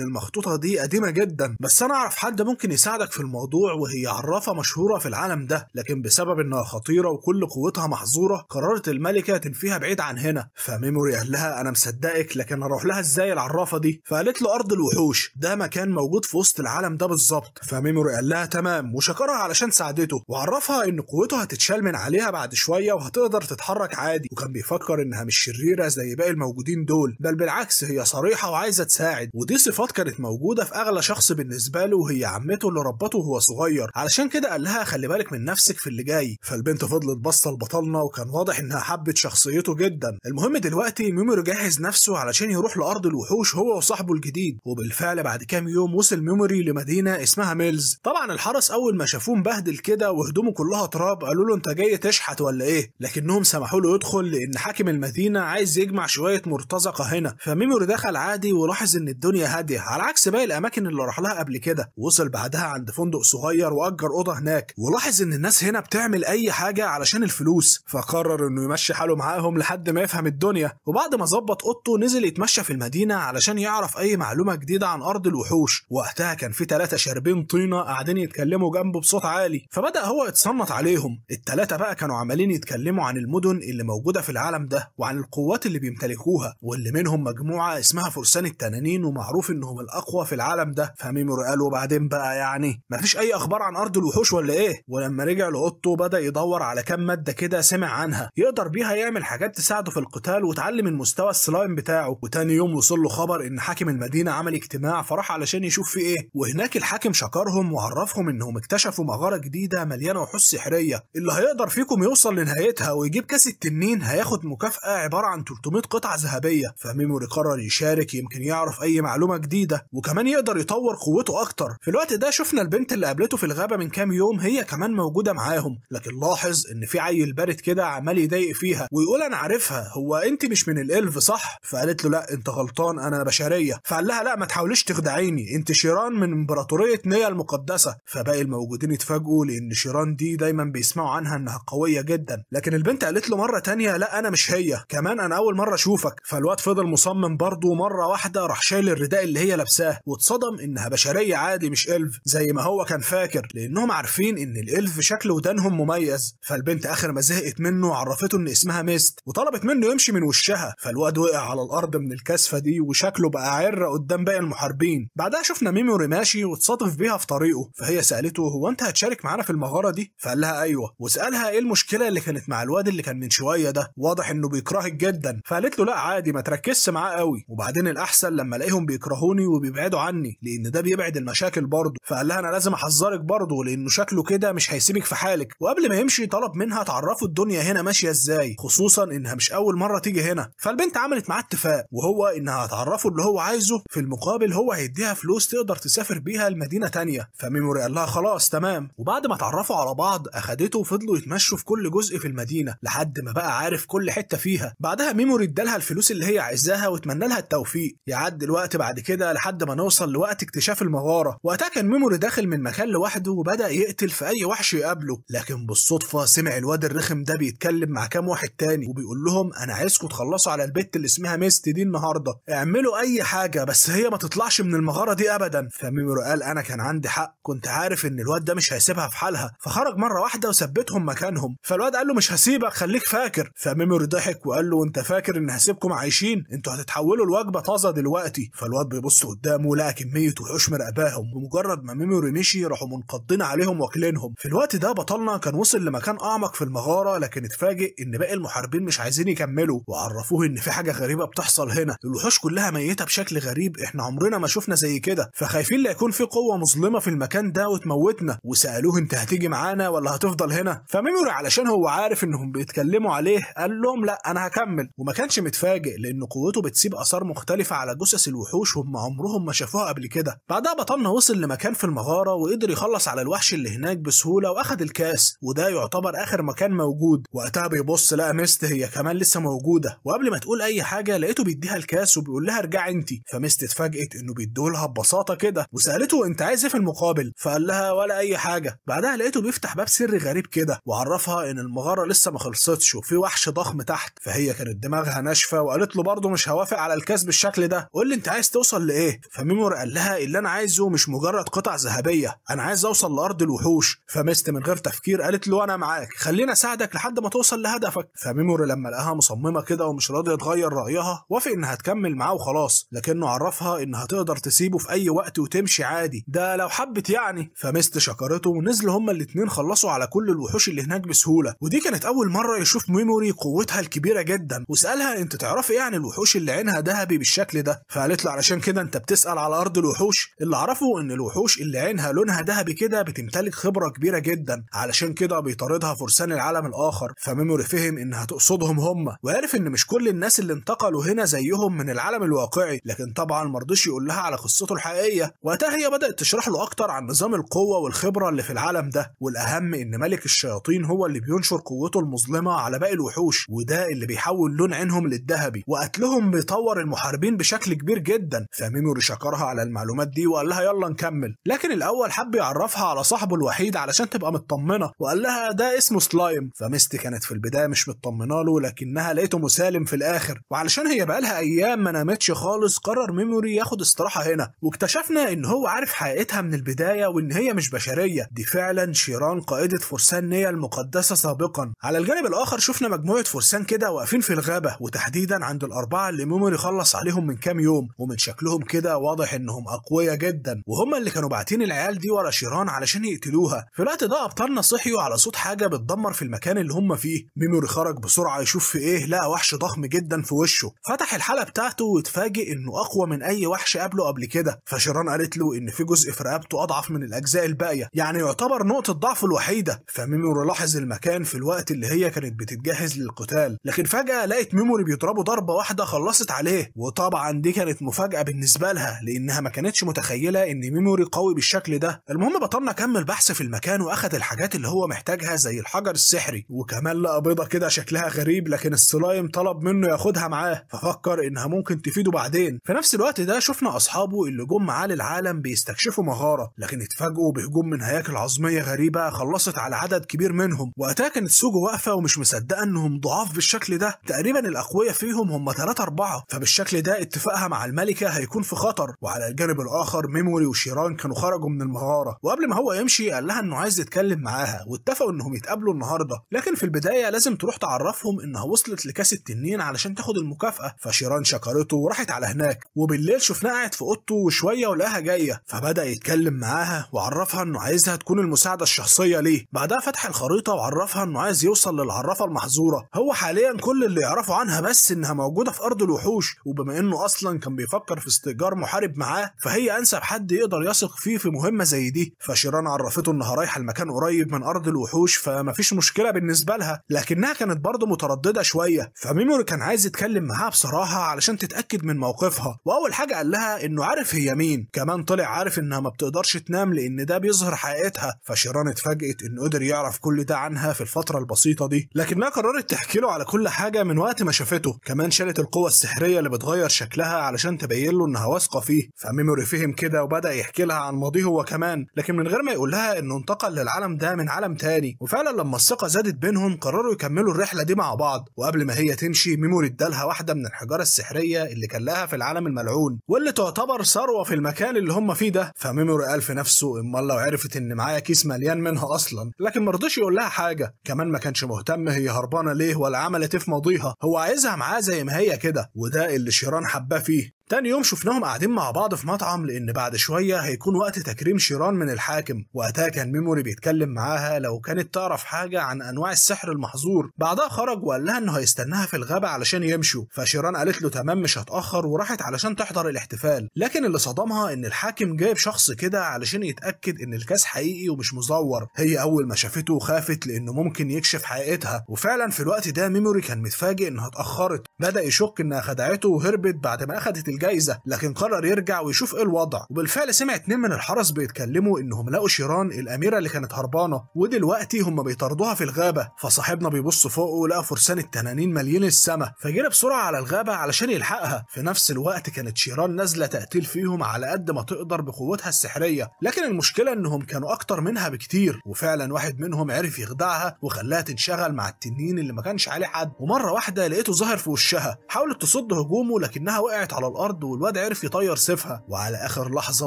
المخطوطه دي قديمه جدا، بس انا اعرف حد ممكن يساعدك في الموضوع، وهي عرافه مشهوره في العالم ده، لكن بسبب انها خطيره وكل قوتها محظوره قررت الملكه تنفيها بعيد عن هنا. فميموري قال لها انا مصدقك، لكن اروح لها ازاي العرافه دي؟ فقالت له ارض الوحوش، ده مكان موجود في وسط العالم ده بالظبط. فميموري قال لها تمام، وشكرها علشان ساعدته، وعرفها ان قوته هتتشال من عليها بعد شويه وهتقدر تتحرك عادي، وكان بيفكر انها مش شريره زي باقي الموجودين دول، بل بالعكس هي صريحه وعايزه تساعد، ودي صفات كانت موجوده في اغلى شخص بالنسبه له، وهي عمته اللي ربته وهو صغير، علشان كده قال لها خلي بالك من نفسك في اللي جاي. فالبنت فضلت باصه لبطلنا، وكان واضح انها حبت شخصيته جدا. المهم دلوقتي ميموري جهز نفسه علشان يروح لارض الوحوش هو وصاحبه الجديد، وبالفعل بعد كام يوم وصل ميموري لمدينه اسمها ميلز. طبعا الحرس اول ما شافوه مبهدل كده وهدومه كلها تراب قالوا له انت جاي تشحت ولا ايه؟ لكنهم سمحوا له يدخل لان حاكم المدينه عايز يجمع شويه مرتزقه هنا. فميموري دخل عادي ولاحظ ان الدنيا هاديه على عكس باقي الاماكن اللي راح لها قبل كده. وصل بعدها عند فندق صغير واجر اوضه هناك، ولاحظ ان الناس هنا بتعمل اي حاجه علشان الفلوس، فقرر انه يمشي حاله معاهم لحد ما يفهم الدنيا. وبعد ما ظبط اوضته نزل يتمشى في المدينه علشان يعرف اي معلومه جديده عن ارض الوحوش. وقتها كان في 3 شاربين طينه قاعدين يتكلموا جنبه بصوت عالي، فبدا هو يتصنت عليهم. ال3 بقى كانوا عمالين يتكلموا عن المدن اللي موجوده في العالم ده وعن القوات اللي بيمتلكوها، واللي منهم مجموعه اسمها فرسان التنانين ومعروف انهم الاقوى في العالم ده. فميموري قال وبعدين بقى يعني مفيش اي اخبار عن ارض الوحوش ولا ايه؟ ولما رجع لاوضته بدا يدور على كام ماده كده سمع عنها يقدر بيها يعمل حاجات تساعده في القتال وتعلي من مستوى السلايم بتاعه. وتاني يوم وصل له خبر ان حاكم المدينه عمل اجتماع، فراح علشان يشوف في ايه، وهناك الحاكم شكرهم وعرفهم انهم اكتشفوا مغاره جديده مليانه وحوش سحريه، اللي هيقدر فيكم يوصل لنهايتها ويجيب كاس التنين هياخد مكافاه عباره عن 300 قطعه ذهبيه. فميموري قرر يشارك، يمكن يعرف اي معلومه جديده وكمان يقدر يطور قوته اكتر. في الوقت ده شفنا البنت اللي قابلته في الغابه من كام يوم هي كمان موجوده معاهم، لكن لاحظ ان في عيل بارد كده عمال يضايق فيها ويقول انا عارفها، هو انت مش من الالف صح؟ فقالت له لا انت غلطان انا بشريه. فقال لها لا ما تحاوليش تخدعيني، انت شيران من امبراطوريه نيا المقدسه. فباقي الموجودين اتفاجئوا لان شيران دي دايما بيسمعوا عنها انها قويه جدا، لكن البنت قالت له مره تانية لا انا مش هي، كمان انا اول مره اشوفك. فالواد فضل مصمم برضه، مره واحده راح شايل الرداء اللي هي لابساه واتصدم انها بشريه عادي مش الف زي ما هو كان فاكر، لانهم عارفين ان الالف شكل ودانهم مميز. فالبنت اخر ما زهقت منه عرفته ان اسمها ميست وطلبت منه يمشي من وشها. فالواد وقع على الارض من الكسفه دي وشكله بقى عره قدام باقي المحاربين. بعدها شفنا ميموري ماشي واتصادف بيها في طريقه، فهي سالته هو انت هتشارك معانا في المغاره دي؟ فقال لها ايوه، وسالها ايه المشكله اللي كانت مع الواد اللي كان من شويه ده، واضح انه بيكرهك جدا. فقالت له لا عادي ما تركزش معاه قوي، وبعدين الاحسن لما الاقيهم بيكرهوني وبيبعدوا عني لان ده بيبعد المشاكل برضه. فقال لها انا لازم احذرك برضه لانه شكله كده مش هيسيبك في حالك. وقبل ما يمشي طلب منها تعرفه الدنيا هنا ماشيه ازاي، خصوصا انها مش اول مره تيجي هنا. فالبنت عملت معاه اتفاق، وهو انها هتعرفه اللي هو عايزه، في المقابل هو هيديها فلوس تقدر تسافر بيها لمدينه تانية. فميموري قال لها خلاص تمام. وبعد ما اتعرفوا على بعض اخدته وفضلوا يتمشوا في كل جزء في المدينه لحد ما بقى عارف كل حته فيها. بعدها ميموري ادالها الفلوس اللي هي عايزاها واتمنى لها التوفيق. يعدي الوقت بعد كده لحد ما نوصل لوقت اكتشاف المغاره. وقتها كان ميموري داخل من مكان لوحده وبدا يقتل في اي وحش يقابله، لكن بالصدفه سمع الواد الرخم ده بيتكلم مع كام واحد تاني وبيقول لهم انا عايزكم تخلصوا على البت اللي اسمها ميست دي النهارده، اعملوا اي حاجه بس هي ما تطلعش من المغاره دي ابدا. فميموري قال انا كان عندي حق، كنت عارف ان الواد ده مش هيسيبها في حالها. فخرج مره واحده وثبتهم مكانهم. فالواد قال له مش هسيبك خليك فاكر. فميموري ضحك وقال له انت فاكر ان هسيبكم عايشين؟ انتوا هتتحولوا لوجبه طازه دلوقتي. فالواد بيبص قدامه لقى كميه وحوش مراقباهم، ومجرد ما ميموري مشي راحوا منقضين عليهم واكلينهم. في الوقت ده بطلنا كان وصل لمكان اعمق في المغاره، لكن اتفاجئ ان باقي المحاربين مش عايزين يكملوا، وعرفوه ان في حاجه غريبه بتحصل هنا، الوحوش كلها ميته بشكل غريب احنا عمرنا ما شفنا زي كده، فخايفين لا يكون في قوه مظلمه في المكان ده وتموتنا. وسالوه انت هتيجي معانا ولا هتفضل هنا؟ فميموري علشان هو عارف انهم بيتكلموا عليه قال لهم لا انا هكمل، وما كانش متفاجئ لان قوته بتسيب اثار مختلفه على جثث الوحوش وهم عمرهم ما شافوها قبل كده. بعدها بطلنا وصل لمكان في المغارة وقدر يخلص على الوحش اللي هناك بسهولة واخد الكاس، وده يعتبر اخر مكان موجود. وقتها بيبص لقى ميست هي كمان لسه موجودة، وقبل ما تقول اي حاجة لقيته بيديها الكاس وبيقول لها ارجعي انتي. فميست اتفاجئت انه بيديهولها ببساطة كده، وسألته انت عايز ايه في المقابل؟ فقال لها ولا اي حاجة. بعدها لقيته بيفتح باب سري غريب كده وعرفها ان المغارة لسه ما خلصتش وفي وحش ضخم تحت. فهي كانت دماغها ناشفة وقالت له برضه مش هوافق على الكاس بالشكل ده، قول لي انت عايز توصل لايه؟ فميموري قال لها اللي انا عايزه مش مجرد قطع ذهبية، انا عايز اوصل لارض الوحوش. فميست من غير تفكير قالت له انا معاك، خلينا اساعدك لحد ما توصل لهدفك. فميموري لما لقاها مصممة كده ومش راضية تغير رأيها وافق انها تكمل معاه وخلاص، لكنه عرفها انها تقدر تسيبه في اي وقت وتمشي عادي، ده لو حبت يعني. فميست شكرته ونزلوا هما الاتنين خلصوا على كل الوحوش اللي هناك بسهولة. ودي كانت اول مرة يشوف ميموري قوتها الكبيرة جدا، وسألها انت تعرفي ايه عن الوحوش اللي عينها ذهبي بالشكل ده؟ فقالت له علشان كده انت بتسأل على ارض الوحوش؟ اللي عرفه ان الوحوش اللي عينها لونها ذهبي كده بتمتلك خبرة كبيرة جدا، علشان كده بيطاردها فرسان العالم الاخر. فميموري فهم انها تقصدهم هم، وعرف ان مش كل الناس اللي انتقلوا هنا زيهم من العالم الواقعي، لكن طبعا مرضيش يقول لها على قصته الحقيقية. وقتها هي بدأت تشرح له اكتر عن نظام القوة والخبرة اللي في العالم ده، والاهم ان ملك الشياطين هو اللي بينشر قوته المظلمة على باقي الوحوش، وده اللي بيحول لون عينهم للذهبي، وقتلهم بيطور المحاربين بشكل كبير جدا. فميموري شكرها على المعلومات دي وقال لها يلا نكمل، لكن الاول حب يعرفها على صاحبه الوحيد علشان تبقى مطمنة، وقال لها ده اسمه سلايم. فميست كانت في البداية مش مطمنة له، لكنها لقيته مسالم في الاخر، وعلشان هي بقالها ايام ما نامتش خالص قرر ميموري ياخد استراحة هنا. واكتشفنا ان هو عارف حقيقتها من البداية وان هي مش بشرية، دي فعلا شيران قائدة فرسان نيا المقدسة سابقا. على الجانب الاخر شفنا مجموعة فرسان كده واقفين في الغابة، وتحديدا عند الاربعة اللي ميموري خلص عليهم من كام يوم، ومن شكلهم كده واضح انهم اقوياء جدا، وهم اللي كانوا باعتين العيال دي ورا شيران علشان يقتلوها. في الوقت ده ابطالنا صحيوا على صوت حاجة بتدمر في المكان اللي هم فيه. ميموري خرج بسرعة يشوف في ايه، لقى وحش ضخم جدا في وشه، فتح الحلقة بتاعته واتفاجئ انه اقوى من اي وحش قابله قبل كده. فشيران قالت له ان في جزء في رقبته اضعف من الاجزاء الباقية، يعني يعتبر نقطة ضعفه الوحيدة. فميموري لاحظ المكان في الوقت اللي هي كانت بتتجهز للقتال، لكن فجأة لقيت ميموري بيضربه ضربة واحدة خلصت عليه، وطبعا دي كانت مفاجأة بالنسبة لها لانها ما كانتش متخيلة ان ميموري قوي بالشكل ده. المهم بطلنا كمل بحث في المكان واخد الحاجات اللي هو محتاجها زي الحجر السحري، وكمان لقى بيضة كده شكلها غريب، لكن السلايم طلب منه ياخدها معاه، ففكر انها ممكن تفيده بعدين. في نفس الوقت ده شفنا اصحابه اللي جم معاه للعالم بيستكشفوا مغارة، لكن اتفاجئوا بهجوم من هياكل عظمية غريبة خلصت على عدد كبير منهم. وقتها كانت سوجو واقفة ومش مصدقة انهم ضعاف بالشكل ده، تقريبا الاقوياء فيهم هم 3-4، فبالشكل ده اتفاقها مع الملكة هيكون في خطر. وعلى الجانب الاخر ميموري وشيران كانوا خرجوا من المغارة، وقبل ما هو يمشي قال لها انه عايز يتكلم معاها، واتفقوا انهم يتقابلوا النهارده، لكن في البداية لازم تروح تعرفهم انها وصلت لكاس التنين علشان تاخد المكافأة. فشيران شكرته وراحت على هناك، وبالليل شفناه قاعد في اوضته وشوية ولقاها جاية، فبدأ يتكلم معاها وعرفها انه عايزها تكون المساعدة الشخصية ليه. بعدها فتح الخريطة وعرفها انه عايز يوصل للعرافة المحظورة. هو حاليا كل اللي يعرفه عنها بس انها موجودة في ارض الوحوش، وبما انه اصلا كان بيفكر في استئجار محارب معاه فهي انسب حد يقدر يثق فيه في مهمة زي دي. فشيران عرفته انها رايحة المكان قريب من ارض الوحوش فمفيش مشكلة بالنسبة لها، لكنها كانت برضه مترددة شوية. فميموري كان عايز يتكلم معاها بصراحة علشان تتأكد من موقفها، واول حاجة قال لها انه عارف هي مين، كمان طلع عارف انها ما بتقدرش تنام لان ده بيظهر حقيقتها. فشيران اتفاجئت انه قدر يعرف كل ده عنها في الفترة البسيطة دي، لكنها قررت تحكي له على كل حاجة من وقت ما شافته. كمان شالت القوة السحرية اللي بتغير شكلها علشان تبين له انها واثقة فيه. فميموري فهم كده وبدأ يحكي لها عن ماضيه هو كمان، لكن من غير ما يقول لها انه انتقل للعالم ده من عالم تاني. وفعلا لما الثقة زادت بينهم قرروا يكملوا الرحلة دي مع بعض. وقبل ما هي تمشي ميموري ادالها واحدة من الحجارة السحرية اللي كان لها في العالم الملعون، واللي تعتبر ثروة في المكان اللي هم فيه ده. فميموري قال في نفسه امال لو عرفت ان معايا كيس مليان منها اصلا، لكن مرضيش يقول لها حاجة. كمان ما كانش مهتم هي هربانة ليه ولا عملت ايه في ماضيها، هو عايزها معاه زي ما هي كده، وده اللي شيران حباه فيه. تاني يوم شفناهم قاعدين مع بعض في مطعم لان بعد شويه هيكون وقت تكريم شيران من الحاكم. وقتها كان ميموري بيتكلم معاها لو كانت تعرف حاجه عن انواع السحر المحظور. بعدها خرج وقال لها انه هيستناها في الغابه علشان يمشوا. فشيران قالت له تمام مش هتاخر وراحت علشان تحضر الاحتفال. لكن اللي صدمها ان الحاكم جايب شخص كده علشان يتاكد ان الكاس حقيقي ومش مزور. هي اول ما شافته خافت لانه ممكن يكشف حقيقتها، وفعلا في الوقت ده ميموري كان متفاجئ انها اتاخرت. بدا يشك انها خدعته وهربت بعد ما اخدت الجايزه، لكن قرر يرجع ويشوف ايه الوضع. وبالفعل سمع 2 من الحرس بيتكلموا انهم لقوا شيران الاميره اللي كانت هربانه، ودلوقتي هم بيطاردوها في الغابه. فصاحبنا بيبص فوق ولقى فرسان التنانين مالين السما، فجري بسرعه على الغابه علشان يلحقها. في نفس الوقت كانت شيران نازله تقتل فيهم على قد ما تقدر بقوتها السحريه، لكن المشكله انهم كانوا اكتر منها بكتير. وفعلا واحد منهم عرف يخدعها وخلاها تنشغل مع التنين اللي ما كانش عليه حد. ومره واحده لقيته ظاهر في وشها، حاولت تصد هجومه لكنها وقعت على الارض، والواد عرف يطير سيفها. وعلى اخر لحظه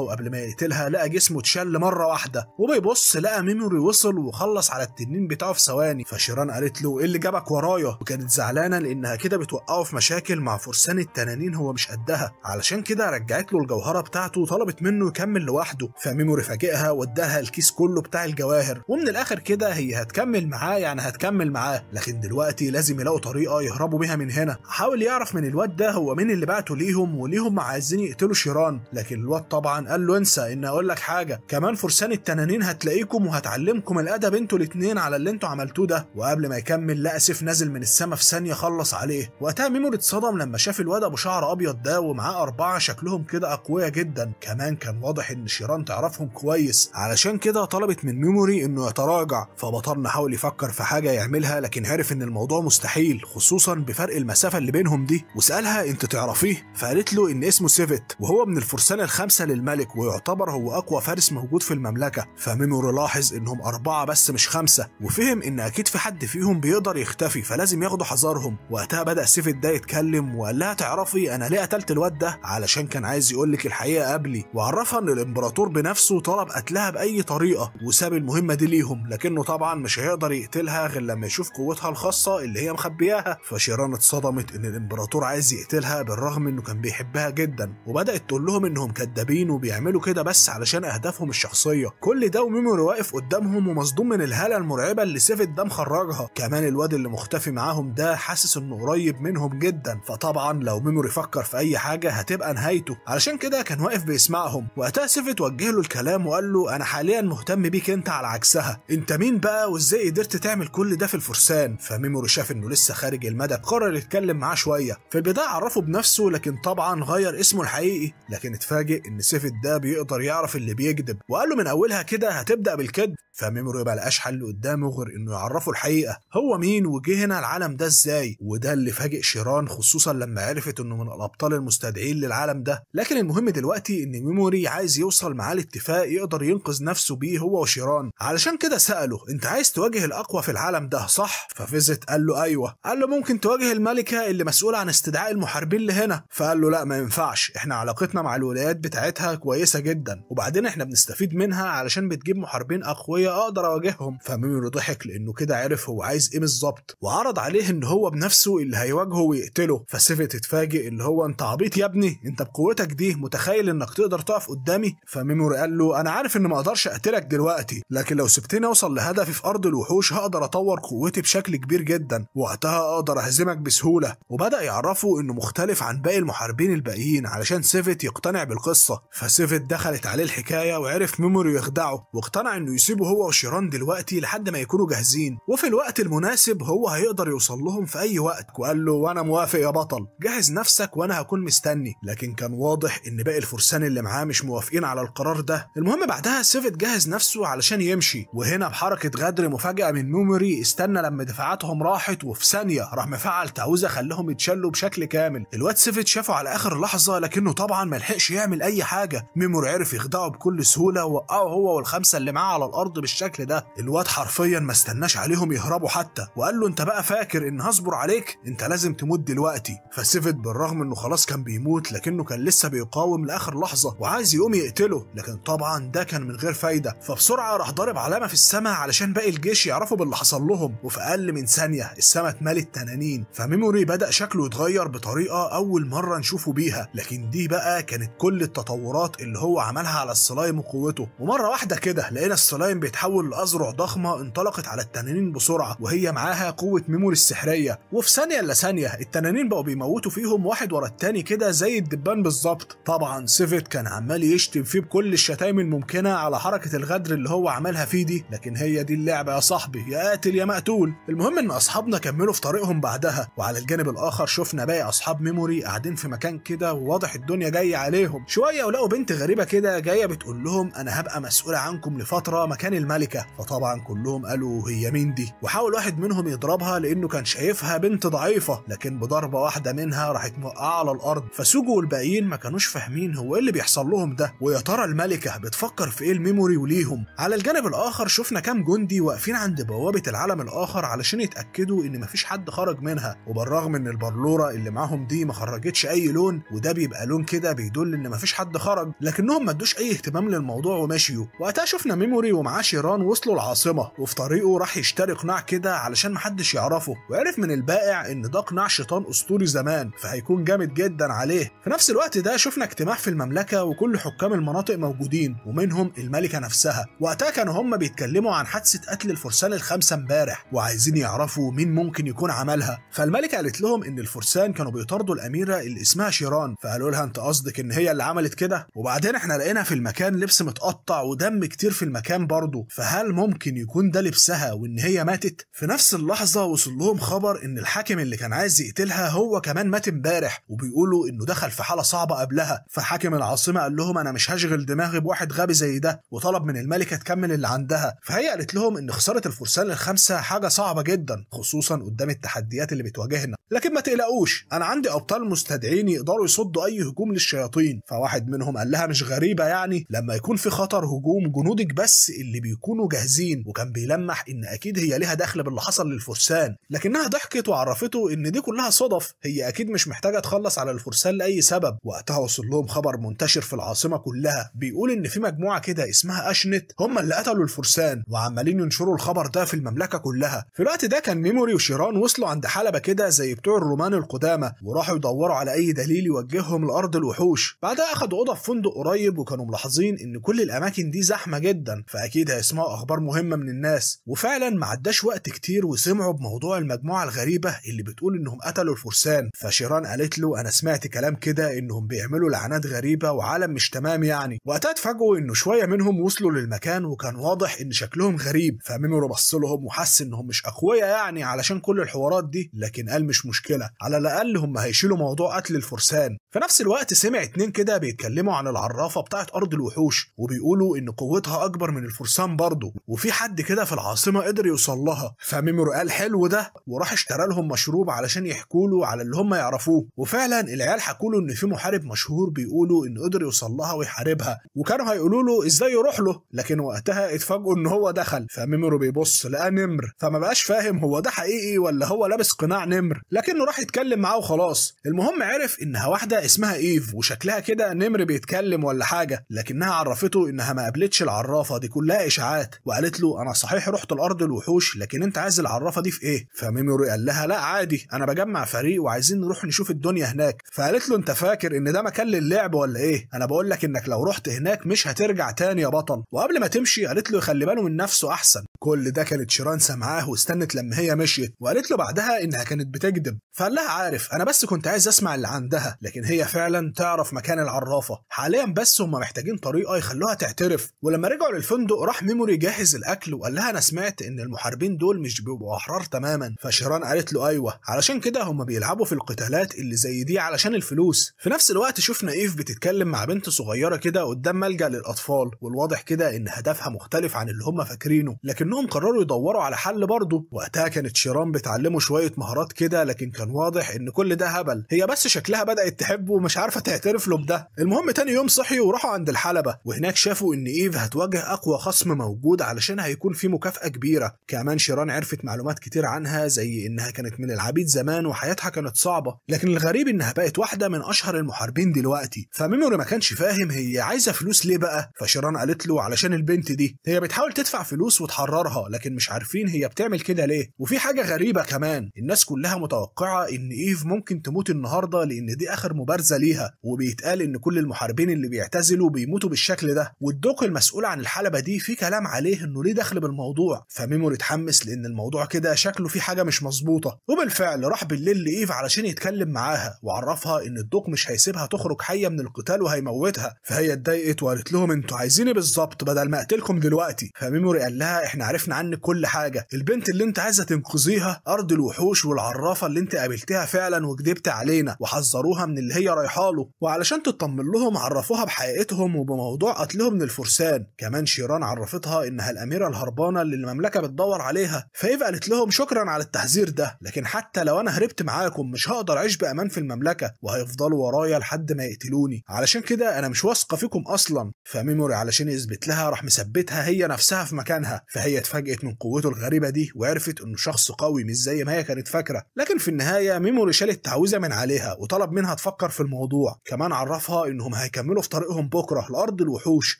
وقبل ما يقتلها لقى جسمه اتشل مره واحده، وبيبص لقى ميموري وصل وخلص على التنين بتاعه في ثواني. فشيران قالت له ايه اللي جابك ورايا، وكانت زعلانه لانها كده بتوقعه في مشاكل مع فرسان التنانين هو مش قدها. علشان كده رجعت له الجوهره بتاعته وطلبت منه يكمل لوحده. فميموري فاجئها واداها الكيس كله بتاع الجواهر، ومن الاخر كده هي هتكمل معاه، يعني هتكمل معاه، لكن دلوقتي لازم يلاقوا طريقه يهربوا بيها من هنا. حاول يعرف من الواد ده هو مين اللي بعته ليهم وليهم عايزين يقتلوا شيران، لكن الواد طبعا قال له انسى، ان اقول لك حاجه كمان فرسان التنانين هتلاقيكم وهتعلمكم الادب انتوا الاتنين على اللي انتوا عملتوه ده. وقبل ما يكمل لقى سيف نازل من السما في ثانيه خلص عليه. وقتها ميموري اتصدم لما شاف الواد ابو شعر ابيض ده ومعاه 4 شكلهم كده اقوياء جدا. كمان كان واضح ان شيران تعرفهم كويس، علشان كده طلبت من ميموري انه يتراجع. فبطلنا حاول يفكر في حاجه يعملها، لكن عرف ان الموضوع مستحيل خصوصا بفرق المسافه اللي بينهم دي. وسالها انت تعرفيه؟ فقالت له ان اسمه سيفت، وهو من الفرسان ال5 للملك، ويعتبر هو اقوى فارس موجود في المملكه. فميموري لاحظ انهم 4 بس مش 5، وفهم ان اكيد في حد فيهم بيقدر يختفي، فلازم ياخدوا حذرهم. وقتها بدا سيفت ده يتكلم وقال لها تعرفي انا ليه قتلت الواد ده؟ علشان كان عايز يقول لك الحقيقه قبلي. وعرفها ان الامبراطور بنفسه طلب قتلها باي طريقه وساب المهمه دي ليهم، لكنه طبعا مش هيقدر يقتلها غير لما يشوف قوتها الخاصه اللي هي مخبياها. فشيران اتصدمت ان الامبراطور عايز يقتلها بالرغم انه كان بيحبها جدا، وبدات تقول لهم انهم كدابين وبيعملوا كده بس علشان اهدافهم الشخصيه. كل ده وميموري واقف قدامهم ومصدوم من الهاله المرعبه اللي سيفت ده مخرجها. كمان الواد اللي مختفي معاهم ده حاسس انه قريب منهم جدا، فطبعا لو ميموري فكر في اي حاجه هتبقى نهايته، علشان كده كان واقف بيسمعهم. وقتها سيفت وجه له الكلام وقال له انا حاليا مهتم بيك انت على عكسها، انت مين بقى وازاي قدرت تعمل كل ده في الفرسان؟ فميموري شاف انه لسه خارج المدى، قرر يتكلم معاه شويه. في البدايه عرفه بنفسه، لكن طبعا غير اسمه الحقيقي، لكن اتفاجئ ان سيفت ده بيقدر يعرف اللي بيكذب، وقال له من اولها كده هتبدا بالكذب. فميموري ما لقاش حل قدامه غير انه يعرفه الحقيقه هو مين وجه هنا العالم ده ازاي. وده اللي فاجئ شيران خصوصا لما عرفت انه من الابطال المستدعين للعالم ده. لكن المهم دلوقتي ان ميموري عايز يوصل معاه لاتفاق يقدر ينقذ نفسه بيه هو وشيران، علشان كده ساله انت عايز تواجه الاقوى في العالم ده صح؟ ففيزت قال له ايوه. قال له ممكن تواجه الملكه اللي مسؤوله عن استدعاء المحاربين اللي هنا؟ فقال له لا ما ينفعش، احنا علاقتنا مع الولايات بتاعتها كويسه جدا، وبعدين احنا بنستفيد منها علشان بتجيب محاربين اقوياء اقدر اواجههم. فميموري ضحك لانه كده عرف هو عايز ايه بالظبط، وعرض عليه ان هو بنفسه اللي هيواجهه ويقتله. فسيفت اتفاجئ اللي هو انت عبيط يا ابني، انت بقوتك دي متخيل انك تقدر تقف قدامي؟ فميموري قال له انا عارف ان ما اقدرش اقتلك دلوقتي، لكن لو سبتني اوصل لهدفي في ارض الوحوش هقدر اطور قوتي بشكل كبير جدا، وقتها اقدر اهزمك بسهوله. وبدا يعرفه انه مختلف عن باقي المحاربين الباقيين علشان سيفت يقتنع بالقصه. فسيفت دخلت عليه الحكايه وعرف ميموري يخدعه، واقتنع انه يسيبه هو وشيران دلوقتي لحد ما يكونوا جاهزين، وفي الوقت المناسب هو هيقدر يوصل لهم في اي وقت. وقال له وانا موافق يا بطل، جهز نفسك وانا هكون مستني. لكن كان واضح ان باقي الفرسان اللي معاه مش موافقين على القرار ده. المهم بعدها سيفت جهز نفسه علشان يمشي، وهنا بحركه غدر مفاجاه من ميموري استنى لما دفاعاتهم راحت، وفي ثانيه راح مفعل تعويذه خلاهم يتشلوا بشكل كامل. الواد سيفت شافه على اخر لحظه لكنه طبعا ما لحقش يعمل اي حاجه. ميموري عرف يخدعه بكل سهوله ووقعه هو وال5 اللي معاه على الارض بالشكل ده. الواد حرفيا ما استناش عليهم يهربوا حتى، وقال له انت بقى فاكر ان هصبر عليك؟ انت لازم تموت دلوقتي. فسيفت بالرغم انه خلاص كان بيموت لكنه كان لسه بيقاوم لاخر لحظه وعايز يقوم يقتله، لكن طبعا ده كان من غير فايده. فبسرعه راح ضارب علامه في السماء علشان باقي الجيش يعرفوا باللي حصل لهم، وفي اقل من ثانيه السماء اتملت تنانين. فميموري بدا شكله يتغير بطريقه اول مره نشوفه بيها، لكن دي بقى كانت كل التطورات اللي هو عملها على السلايم وقوته. ومره واحده كده لقينا السلايم بيتحول لاذرع ضخمه انطلقت على التنانين بسرعه، وهي معاها قوه ميموري السحريه. وفي ثانيه الا ثانيه التنانين بقوا بيموتوا فيهم واحد ورا التاني كده زي الدبان بالظبط. طبعا سيفت كان عمال يشتم فيه بكل الشتايم الممكنه على حركه الغدر اللي هو عملها فيه دي، لكن هي دي اللعبه يا صاحبي، يا قاتل يا مقتول. المهم ان اصحابنا كملوا في طريقهم بعدها، وعلى الجانب الاخر شفنا باقي اصحاب ميموري قاعدين في مكان كده وواضح الدنيا جايه عليهم. شويه ولقوا بنت غريبه كده جايه بتقول لهم انا هبقى مسؤوله عنكم لفتره مكان الملكه. فطبعا كلهم قالوا هي مين دي؟ وحاول واحد منهم يضربها لانه كان شايفها بنت ضعيفه، لكن بضربه واحده منها راحت موقعه على الارض. فسوجو والباقيين ما كانوش فاهمين هو ايه اللي بيحصل لهم ده، ويا ترى الملكه بتفكر في ايه الميموري وليهم. على الجانب الاخر شفنا كام جندي واقفين عند بوابه العالم الاخر علشان يتاكدوا ان مفيش حد خرج منها، وبالرغم ان البلوره اللي معاهم دي ما خرجتش اي لون، وده بيبقى لون كده بيدل ان مفيش حد خرج، لكنهم ما ادوش اي اهتمام للموضوع ومشيوا. وقتها شفنا ميموري ومعاه شيران وصلوا العاصمه، وفي طريقه راح يشتري قناع كده علشان محدش يعرفه، وعرف من البائع ان ده قناع شيطان اسطوري زمان فهيكون جامد جدا عليه. في نفس الوقت ده شفنا اجتماع في المملكه وكل حكام المناطق موجودين ومنهم الملكه نفسها. وقتها كانوا هم بيتكلموا عن حادثه قتل الفرسان الخمسه امبارح وعايزين يعرفوا مين ممكن يكون عملها. فالملكه قالت لهم ان الفرسان كانوا بيطاردوا الاميره اللي اسمها شيران، فقالوا لها انت قصدك ان هي اللي عملت كده؟ وبعدين احنا لقينا في المكان لبس متقطع ودم كتير في المكان برضه، فهل ممكن يكون ده لبسها وان هي ماتت؟ في نفس اللحظه وصل لهم خبر ان الحاكم اللي كان عايز يقتلها هو كمان مات امبارح، وبيقولوا انه دخل في حاله صعبه قبلها. فحاكم العاصمه قال لهم انا مش هشغل دماغي بواحد غبي زي ده، وطلب من الملكه تكمل اللي عندها. فهي قالت لهم ان خساره الفرسان الخمسه حاجه صعبه جدا خصوصا قدام التحديات اللي بتواجهنا، لكن ما تقلقوش انا عندي ابطال مستدعين يقدروا يصدوا اي هجوم للشياطين. فواحد منهم قال لها مش غريبه يعني لما يكون في خطر هجوم جنودك بس اللي بيكونوا جاهزين، وكان بيلمح ان اكيد هي ليها دخل باللي حصل للفرسان، لكنها ضحكت وعرفته ان دي كلها صدف، هي اكيد مش محتاجه تخلص على الفرسان لاي سبب. وقتها وصل لهم خبر منتشر في العاصمه كلها بيقول ان في مجموعه كده اسمها اشنت هم اللي قتلوا الفرسان، وعمالين ينشروا الخبر ده في المملكه كلها. في الوقت ده كان ميموري وشيران وصلوا عند حلبه كده زي بتوع الرومان القدامى، وراحوا يدوروا على اي دليل يوجههم لارض الوحوش. بعدها اخدوا اوضه في فندق قريب وكانوا ملاحظين ان كل الاماكن دي زحمه جدا، فاكيد هيسمعوا اخبار مهمه من الناس. وفعلا ما عداش وقت كتير وسمعوا بموضوع المجموعه الغريبه اللي بتقول انهم قتلوا الفرسان. فشيران قالت له انا سمعت كلام كده انهم بيعملوا لعنات غريبه وعالم مش تمام يعني. وقتها اتفاجئوا انه شويه منهم وصلوا للمكان وكان واضح ان شكلهم غريب، فميموري بص لهم وحس انهم مش اقوياء يعني علشان كل الحوارات دي، لكن قال مش مشكله على الاقل هم هيشيلوا موضوع قتل الفرسان. في نفس الوقت سمع اتنين كده بيتكلموا عن العرافه بتاعت ارض الوحوش وبيقولوا ان قوتها اكبر من الفرسان برضه، وفي حد كده في العاصمه قدر يوصل لها. فميموري قال حلو ده، وراح اشترى لهم مشروب علشان يحكوا له على اللي هم يعرفوه. وفعلا العيال حكوا له ان في محارب مشهور بيقولوا انه قدر يوصل لها ويحاربها، وكانوا هيقولوا له ازاي يروح له، لكن وقتها اتفاجئوا ان هو دخل. فميموري بيبص لقى نمر، فما بقاش فاهم هو ده حقيقي ولا هو لابس قناع نمر، لكنه راح يتكلم معاه وخلاص. المهم عرف انها واحده اسمها ايف وشكلها كده نمر بيتكلم ولا حاجه، لكنها عرفته انها ما قابلتش العرافه دي كلها اشاعات، وقالت له انا صحيح رحت الارض الوحوش لكن انت عايز العرافه دي في ايه؟ فميموري قال لها لا عادي انا بجمع فريق وعايزين نروح نشوف الدنيا هناك. فقالت له انت فاكر ان ده مكان للعب ولا ايه؟ انا بقول لك انك لو رحت هناك مش هترجع تاني يا بطل. وقبل ما تمشي قالت له يخلي باله من نفسه احسن. كل ده كانت شيران سامعاه واستنت لما هي مشيت، وقالت له بعدها انها كانت بتكذب. فقال لها عارف انا بس كنت عايز اسمع اللي عندها، لكن هي فعلا تعرف مكان العرافه حاليا، بس هم محتاجين طريقه يخلوها تعترف. ولما رجعوا للفندق راح ميموري جهز الاكل وقال لها انا سمعت ان المحاربين دول مش بيبقوا احرار تماما. فشيران قالت له ايوه علشان كده هم بيلعبوا في القتالات اللي زي دي علشان الفلوس. في نفس الوقت شفنا ايف بتتكلم مع بنت صغيره كده قدام ملجأ للاطفال، والواضح كده ان هدفها مختلف عن اللي هم فاكرينه، لكنهم قرروا يدوروا على حل برضه. وقتها كانت شيران بتعلمه شويه مهارات كده، لكن كان واضح ان كل ده هبل، هي بس شكلها بدأت تحبه ومش عارفه تعترف له بده. المهم تاني يوم صحيوا وراحوا عند الحلبه، وهناك شافوا ان ايف هتواجه اقوى خصم موجود علشان هيكون في مكافأة كبيره. كمان شيران عرفت معلومات كتير عنها زي انها كانت من العبيد زمان وحياتها كانت صعبه، لكن الغريب انها بقت واحده من اشهر المحاربين دلوقتي. فميموري ما كانش فاهم هي عايزه فلوس ليه بقى. فشيران قالت له علشان البنت دي هي بتحاول تدفع فلوس وتحررها، لكن مش عارفين هي بتعمل كده ليه. وفي حاجه غريبه كمان، الناس كلها متوقعه ان ايف ممكن تموت النهارده لان دي اخر مبارزه ليها، وبيتقال ان كل المحاربين اللي بيعتزلوا بيموتوا بالشكل ده. والدوق المسؤول عن الحلبه دي في كلام عليه انه ليه دخل بالموضوع. فميموري اتحمس لان الموضوع كده شكله في حاجه مش مظبوطه، وبالفعل راح بالليل لايف علشان يتكلم معاها وعرفها ان الدوق مش هيسيبها تخرج حيه من القتال وهيموتها. فهي اتضايقت وقالت لهم انتوا عايزيني بالظبط بدل ما اقتلكم دلوقتي. فميموري قال لها احنا عرفنا عنك كل حاجه، البنت اللي انت عايزه تنقذيها ارض الوحوش والعرافه اللي انت قابلتها فعلا وكدبت علينا، وحذروها من اللي هي رايحه له، وعلشان تطمن لهم عرفوها بحقيقتهم وبموضوع قتلهم للفرسان. كمان شيران عرفتها انها الاميره الهربانه اللي المملكه بتدور عليها، فايف قالت لهم شكرا على التحذير ده، لكن حتى لو انا هربت معاكم مش هقدر اعيش بامان في المملكه، وهيفضلوا ورايا لحد ما يقتلوني، علشان كده انا مش واثقه فيكم اصلا. فميموري علشان يثبت لها راح مثبتها هي نفسها في مكانها، فهي اتفاجئت من قوته الغريبه دي وعرفت انه شخص قوي مش زي ما هي كانت فاكره. لكن في النهايه ميموري شال التعويذه من عليها وطلب منها تفكر في الموضوع. كمان عرفها انهم هيكملوا في طريقهم بكره لارض الوحوش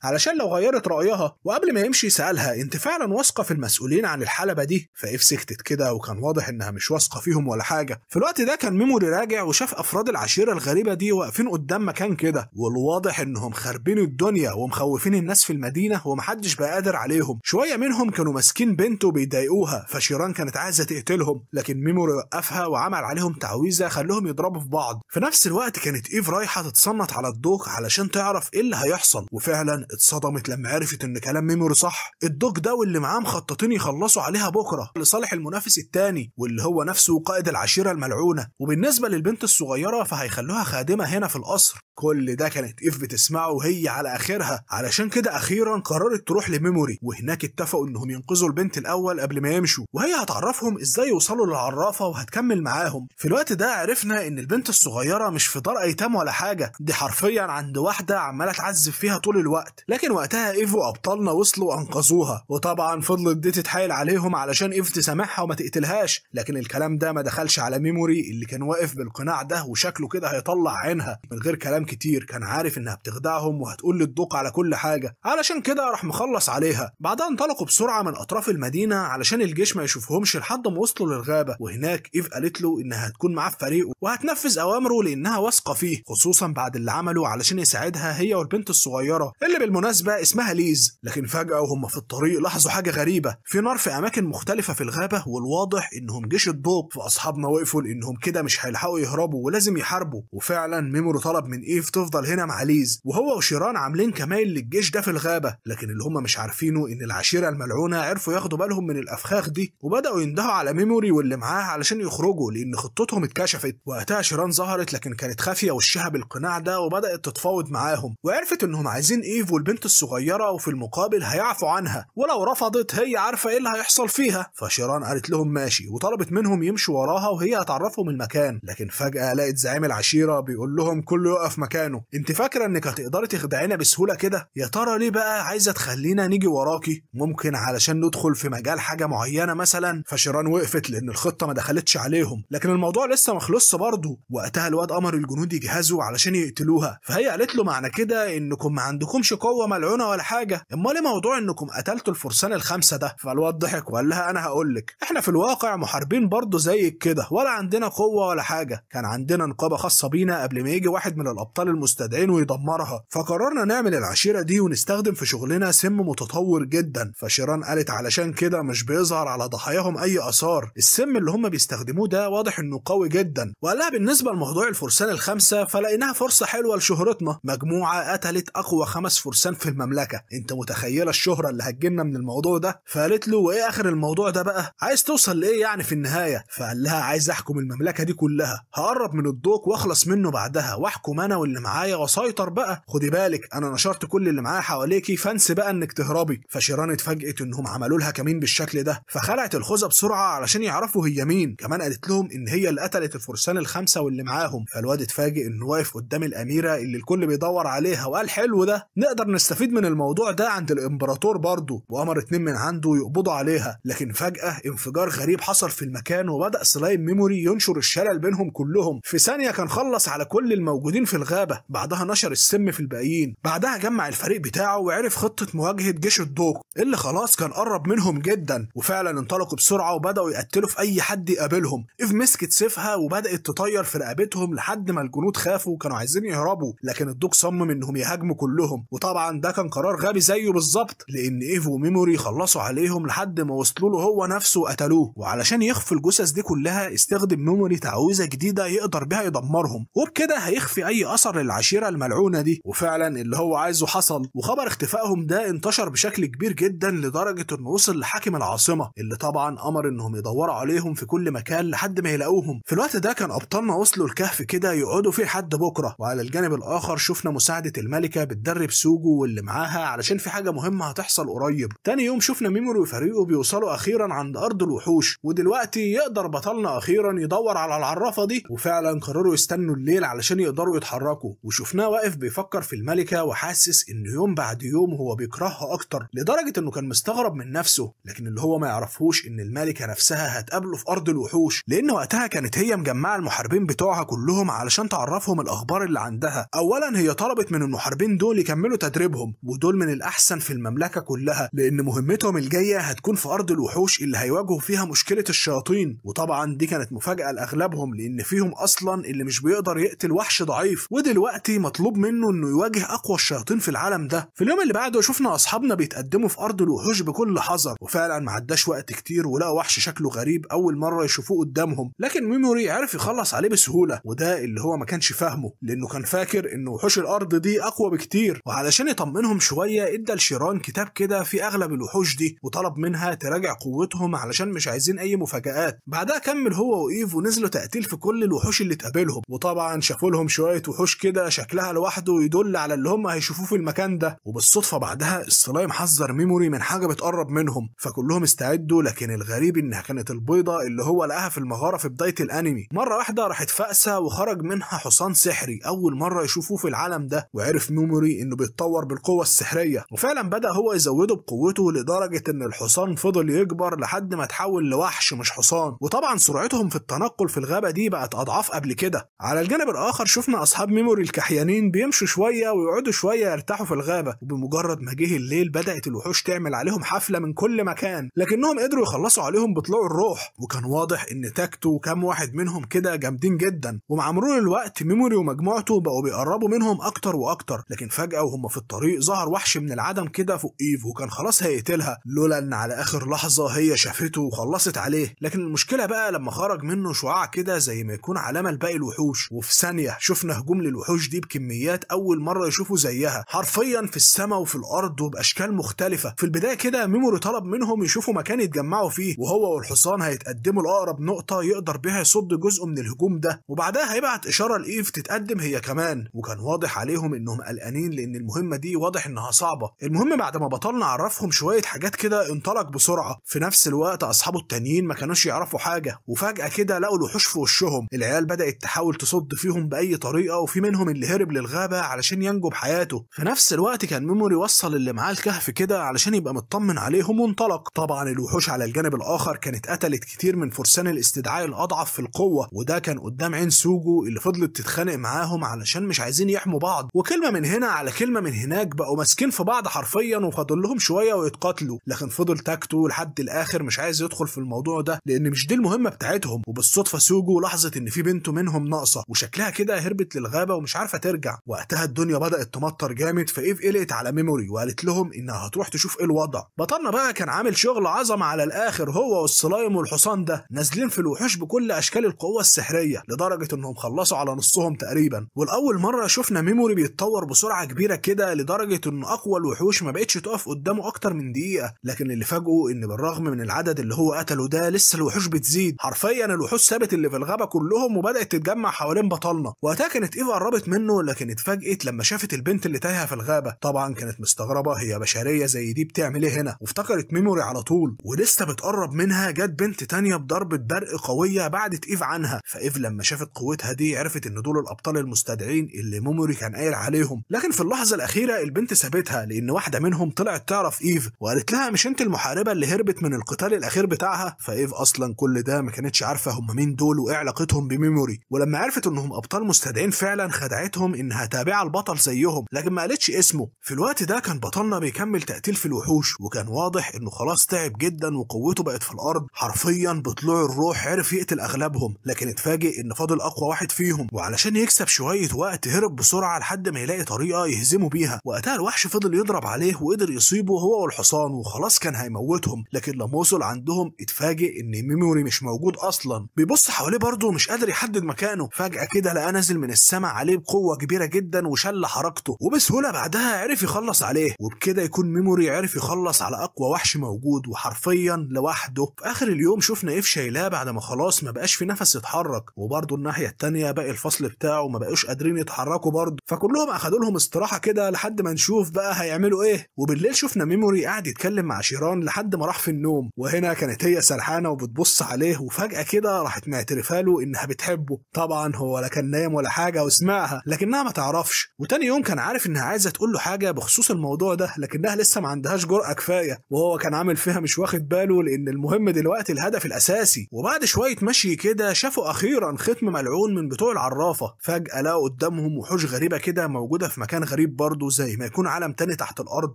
علشان لو غيرت رايها، وقبل ما يمشي سالها انت فعلا واثقه في المسؤولين عن الحلبه دي؟ فايف سكتت كده وكان واضح انها مش واثقه فيهم ولا حاجه. في الوقت ده كان ميموري راجع وشاف افراد العشيره الغريبه دي واقفين قدام مكان كده، والواضح انهم خاربين الدنيا ومخوفين الناس في المدينه ومحدش بقى قادر عليهم. شويه منهم كانوا ماسكين بنت وبيضايقوها، فشيران كانت عايزه تقتلهم، لكن ميموري وقفها وعمل عليهم تعويذه خلوهم يضربوا في بعض. في نفس الوقت كانت ايف رايحه تتصنت على الدوق علشان تعرف ايه اللي هيحصل، وفعلا اتصدمت لما عرفت ان كلام ميموري صح. الدوق ده واللي معاه مخططين يخلصوا عليها بكره لصالح المنافس التاني واللي هو نفسه قائد العشيره الملعونه. وبالنسبه للبنت الصغيره فهيخلوها خادمه هنا في القصر. كل ده كانت ايف بتسمعه وهي على اخرها، علشان كده اخيرا قررت تروح لميموري، وهناك اتفقوا انهم ينقذوا البنت الاول قبل ما يمشوا، وهي هتعرفهم ازاي يوصلوا للعرافه وهتكمل معاهم. في الوقت ده عرفنا ان البنت الصغيره مش في دار ايتام ولا حاجه، دي حرفيا عند واحده عماله تعذب فيها طول الوقت. لكن وقتها ايف وابطالنا وصلوا وانقذوها، وطبعا فضلت دي تتحايل عليهم علشان ايف تسامحها وما تقتلهاش، لكن الكلام ده ما دخلش على ميموري اللي كان واقف بالقناع ده وشكله كده هيطلع عينها. من غير كلام كتير كان عارف انها بتخدعهم وهتقول للدوق على كل حاجه، علشان كده راح مخلص عليها. بعدها انطلقوا بسرعه من اطراف المدينه علشان الجيش ما يشوفهمش لحد ما وصلوا للغابه، وهناك ايف قالت له انها هتكون معاه في فريقه وهتنفذ اوامره لانها واثقه فيه، خصوصا بعد اللي عمله علشان يساعدها هي والبنت الصغيره اللي بالمناسبه اسمها ليز. لكن فجاه وهم في الطريق لاحظوا حاجه غريبه، في نار في اماكن مختلفه في الغابه، والواضح انهم جيش الضوء. فاصحابنا وقفوا لانهم كده مش هيلحقوا يهربوا ولازم يحاربوا. وفعلا ميموري طلب من ايف تفضل هنا مع ليز، وهو وشيران عاملين كمائن للجيش ده في الغابه. لكن اللي هم مش عارفينه ان العشيره الملعونه عرفوا ياخدوا بالهم من الافخاخ دي، وبداوا يندهوا على ميموري واللي معاه علشان يخرجوا لان خطتهم اتكشفت. وقتها شيران ظهرت لكن كانت خافيه وشها بالقناع ده وبدات تتفاوض معاهم، وعرفت انهم عايزين ايف والبنت الصغيره وفي المقابل هيعفوا عنها، ولو رفضت هي عارفه ايه اللي هيحصل فيها. فشيران قالت لهم ماشي وطلبت منهم يمشوا وراها وهي هتعرفهم المكان. لكن فجاه لقت زعيم العشيره بيقول لهم كله يقف مكانه، انت فاكره انك هتقدري تخدعينا بسهوله كده؟ يا ترى ليه بقى عايزه تخلينا نيجي وراكي؟ ممكن علشان ندخل في مجال حاجه معينه مثلا؟ فشيران وقفت لان الخطه ما دخلتش عليهم، لكن الموضوع لسه ما خلصش برضه. وقتها الواد امر الجنود يجهزوا علشان يقتلوها، فهي قالت له معنى كده انكم ما عندكمش قوه ملعونه ولا حاجه، امال ايه موضوع انكم قتلتوا الفرسان الخمسه ده؟ فالواد ضحك وقال لها انا هقول لك، احنا في الواقع محاربين برضه زيك كده، ولا عندنا قوه ولا حاجه، كان عندنا نقابه خاصه بينا قبل ما يجي واحد من الابطال المستدعين ويدمرها، فقررنا نعمل العشيره دي ونستخدم في شغلنا سم متطور جدا. فشيران قالت علشان كده مش بيظهر على ضحاياهم اي اثار، السم اللي هم بيستخدموه ده واضح انه قوي جدا. وقال لها بالنسبه لموضوع الفرسان الخمسه فلقيناها فرصه حلوه لشهرتنا، مجموعه قتلت اقوى 5 فرسان في المملكه، انت متخيله الشهره اللي هتجيلنا من الموضوع ده؟ فقالت له وايه اخر الموضوع ده بقى؟ عايز توصل لايه يعني في النهايه؟ فقال لها عايز احكم المملكه دي كلها، هقرب من الضوء واخلص منه بعدها واحكم انا واللي معايا واسيطر بقى، خدي بالك انا نشرت كل اللي معايا حواليكي فانسي بقى انك تهربي. فشيران اتفاجئت انهم عملوا لها كمين بالشكل ده، فخلعت الخوذه بسرعه علشان يعرفوا هي مين. كمان قالت لهم ان هي اللي قتلت الفرسان الخمسه واللي معاهم. فالواد اتفاجئ انه واقف قدام الاميره اللي الكل بيدور عليها، وقال حلو ده، نقدر نستفيد من الموضوع ده عند الامبراطور برضه، وامر 2 من عنده يقبضوا عليها. لكن فجاه انفجار غريب حصل في المكان، وبدا سلايم ميموري ينشر الشلل بينهم كلهم. في ثانيه كان خلص على كل الموجودين في الغابه، بعدها نشر السم في الباقيين، بعدها جمع الفريق بتاعه وعرف خطه مواجهه جيش الضوء اللي خلاص كان قرب منهم جدا. وفعلا انطلقوا بسرعه وبداوا يقتلوا في اي حد يقابلهم. ايف مسكت سيفها وبدات تطير في رقبتهم لحد ما الجنود خافوا وكانوا عايزين يهربوا، لكن الضوء صمم انهم يهاجموا كلهم، وطبعا ده كان قرار غبي زيه بالظبط، لان ايف وميموري خلصوا عليهم لحد ما وصلوا له هو نفسه وقتلوه. وعلشان يخفي الجثث دي كلها استخدم ميموري تعويذه جديده يقدر بها يدمرهم، وبكده هيخفي اي اثر للعشيره الملعونه دي. وفعلا اللي هو عايزه حصل، وخبر اختفائهم ده انتشر بشكل كبير جدا لدرجه لدرجة انه وصل لحاكم العاصمة اللي طبعا امر انهم يدوروا عليهم في كل مكان لحد ما يلاقوهم. في الوقت ده كان ابطالنا وصلوا الكهف كده يقعدوا فيه لحد بكرة. وعلى الجانب الاخر شفنا مساعدة الملكة بتدرب سوجو واللي معاها علشان في حاجة مهمة هتحصل قريب. تاني يوم شفنا ميموري وفريقه بيوصلوا اخيرا عند ارض الوحوش، ودلوقتي يقدر بطلنا اخيرا يدور على العرافة دي. وفعلا قرروا يستنوا الليل علشان يقدروا يتحركوا، وشفناه واقف بيفكر في الملكة وحاسس ان يوم بعد يوم هو بيكرهها اكتر، لدرجة انه كان مستغرب من نفسه. لكن اللي هو ما يعرفوش ان الملكة نفسها هتقابله في ارض الوحوش، لان وقتها كانت هي مجمعة المحاربين بتوعها كلهم علشان تعرفهم الاخبار اللي عندها. اولا هي طلبت من المحاربين دول يكملوا تدريبهم، ودول من الاحسن في المملكة كلها، لان مهمتهم الجاية هتكون في ارض الوحوش اللي هيواجهوا فيها مشكلة الشياطين. وطبعا دي كانت مفاجأة لاغلبهم، لان فيهم اصلا اللي مش بيقدر يقتل وحش ضعيف، ودلوقتي مطلوب منه انه يواجه اقوى الشياطين في العالم ده. في اليوم اللي بعده شفنا اصحابنا بيتقدموا في ارض الوحوش بكل حذر، وفعلا ما عداش وقت كتير ولقوا وحش شكله غريب اول مره يشوفوه قدامهم. لكن ميموري عرف يخلص عليه بسهوله، وده اللي هو ما كانش فاهمه، لانه كان فاكر ان وحوش الارض دي اقوى بكتير. وعلشان يطمنهم شويه ادى لشيران كتاب كده في اغلب الوحوش دي، وطلب منها تراجع قوتهم علشان مش عايزين اي مفاجآت. بعدها كمل هو وايف ونزلوا تقتيل في كل الوحوش اللي تقابلهم، وطبعا شافوا لهم شويه وحوش كده شكلها لوحده يدل على اللي هم هيشوفوه في المكان ده. وبالصدفه بعدها السلايم حذر ميموري من حاجه بتقرب منهم، فكلهم استعدوا. لكن الغريب انها كانت البيضه اللي هو لقاها في المغاره في بدايه الانمي. مره واحده راحت فاقسه وخرج منها حصان سحري اول مره يشوفوه في العالم ده، وعرف ميموري انه بيتطور بالقوه السحريه، وفعلا بدا هو يزوده بقوته لدرجه ان الحصان فضل يكبر لحد ما تحول لوحش مش حصان. وطبعا سرعتهم في التنقل في الغابه دي بقت اضعاف قبل كده. على الجانب الاخر شفنا اصحاب ميموري الكحيانين بيمشوا شويه ويقعدوا شويه يرتاحوا في الغابه، وبمجرد ما جه الليل بدات الوحوش تعمل عليهم حفله من كل مكان، لكنهم قدروا يخلصوا عليهم بطلوع الروح. وكان واضح ان تاكتو وكام واحد منهم كده جامدين جدا. ومع مرور الوقت ميموري ومجموعته بقوا بيقربوا منهم اكتر واكتر. لكن فجاه وهم في الطريق ظهر وحش من العدم كده فوق ايف، وكان خلاص هيقتلها، لولا ان على اخر لحظه هي شافته وخلصت عليه. لكن المشكله بقى لما خرج منه شعاع كده زي ما يكون علامه لباقي الوحوش، وفي ثانيه شفنا هجوم للوحوش دي بكميات اول مره يشوفوا زيها، حرفيا في السماء وفي الارض وباشكال مختلفه. في البدايه كده ميموري طلب منهم يشوفوا مكان يتجمعوا فيه، وهو والحصان هيتقدموا لاقرب نقطه يقدر بها يصد جزء من الهجوم ده، وبعدها هيبعت اشاره لايف تتقدم هي كمان. وكان واضح عليهم انهم قلقانين لان المهمه دي واضح انها صعبه. المهم بعد ما بطلنا عرفهم شويه حاجات كده انطلق بسرعه. في نفس الوقت اصحابه التانيين ما كانوش يعرفوا حاجه، وفجاه كده لقوا الوحوش في وشهم. العيال بدات تحاول تصد فيهم باي طريقه، وفي منهم اللي هرب للغابه علشان ينجو بحياته. في نفس الوقت كان ميموري وصل اللي معاه الكهف كده علشان يبقى مطمن عليهم وانطلق. طبعا الوحوش على الجانب الاخر كانت قتلت كتير من فرسان الاستدعاء الاضعف في القوه، وده كان قدام عين سوجو اللي فضلت تتخانق معاهم علشان مش عايزين يحموا بعض، وكلمه من هنا على كلمه من هناك بقوا ماسكين في بعض حرفيا، وفاضل لهم شويه ويتقاتلوا. لكن فضل تاكتو لحد الاخر مش عايز يدخل في الموضوع ده لان مش دي المهمه بتاعتهم. وبالصدفه سوجو لاحظت ان في بنت منهم ناقصه وشكلها كده هربت للغابه ومش عارفه ترجع. وقتها الدنيا بدات تمطر جامد، فايف قلقت على ميموري وقالت لهم انها هتروح تشوف ايه الوضع. بطلنا بقى كان عامل شغل عظمه على الاخر، هو والسلايم والحصان ده نازلين في الوحوش بكل اشكال القوه السحريه، لدرجه انهم خلصوا على نصهم تقريبا. والاول مره شفنا ميموري بيتطور بسرعه كبيره كده لدرجه ان اقوى الوحوش ما بقتش تقف قدامه اكتر من دقيقه. لكن اللي فاجئه ان بالرغم من العدد اللي هو قتله ده لسه الوحوش بتزيد، حرفيا الوحوش سابت اللي في الغابه كلهم وبدات تتجمع حوالين بطلنا. وقتها كانت ايف قربت منه، لكن اتفاجئت لما شافت البنت اللي تايهه في الغابه. طبعا كانت مستغربه هي بشريه زي دي بتعمل ايه هنا، وافتكرت ميموري على طول. ولسه بتقرب منها جت بنت تانية بضربه برق قويه بعدت ايف عنها. فايف لما شافت قوتها دي عرفت ان دول الابطال المستدعين اللي ميموري كان قايل عليهم. لكن في اللحظه الاخيره البنت سابتها لان واحده منهم طلعت تعرف ايف وقالت لها مش انت المحاربه اللي هربت من القتال الاخير بتاعها؟ فايف اصلا كل ده ما كانتش عارفه هم مين دول وايه علاقتهم بميموري. ولما عرفت انهم ابطال مستدعين فعلا خدعتهم انها تابعه البطل زيهم، لكن ما قالتش اسمه. في الوقت ده كان بطلنا بيكمل تقتيل في الوحوش، وكان واضح انه خلاص تعب جدا وقوته بقت في الارض، حرفيا بطلوع الروح عرف يقتل اغلبهم. لكن اتفاجئ ان فاضل اقوى واحد فيهم، وعلشان يكسب شويه وقت هرب بسرعه لحد ما يلاقي طريقه يهزمه بيها. وقتها الوحش فضل يضرب عليه وقدر يصيبه هو والحصان، وخلاص كان هيموتهم. لكن لما وصل عندهم اتفاجئ ان ميموري مش موجود اصلا. بيبص حواليه برضه مش قادر يحدد مكانه. فجاه كده لقى نازل من السماء عليه بقوه كبيره جدا وشل حركته، وبسهوله بعدها عرف يخلص عليه. وبكده يكون ميموري عرف يخلص على على اقوى وحش موجود وحرفيا لوحده. في اخر اليوم شفنا ايف شايلاه بعد ما خلاص ما بقاش في نفس يتحرك، وبرضه الناحيه التانيه باقي الفصل بتاعه ما بقوش قادرين يتحركوا برضه، فكلهم اخدوا لهم استراحه كده لحد ما نشوف بقى هيعملوا ايه. وبالليل شفنا ميموري قاعد يتكلم مع شيران لحد ما راح في النوم، وهنا كانت هي سرحانه وبتبص عليه، وفجاه كده راحت معترفه له انها بتحبه. طبعا هو لا كان نايم ولا حاجه وسمعها لكنها ما تعرفش. وتاني يوم كان عارف انها عايزه تقول له حاجه بخصوص الموضوع ده، لكنها لسه ما عندهاش جرأه كفايه، وهو كان عامل فيها مش واخد باله لان المهم دلوقتي الهدف الاساسي. وبعد شويه مشي كده شافوا اخيرا ختم ملعون من بتوع العرافه. فجاه لقوا قدامهم وحوش غريبه كده موجوده في مكان غريب برضه زي ما يكون عالم تاني تحت الارض.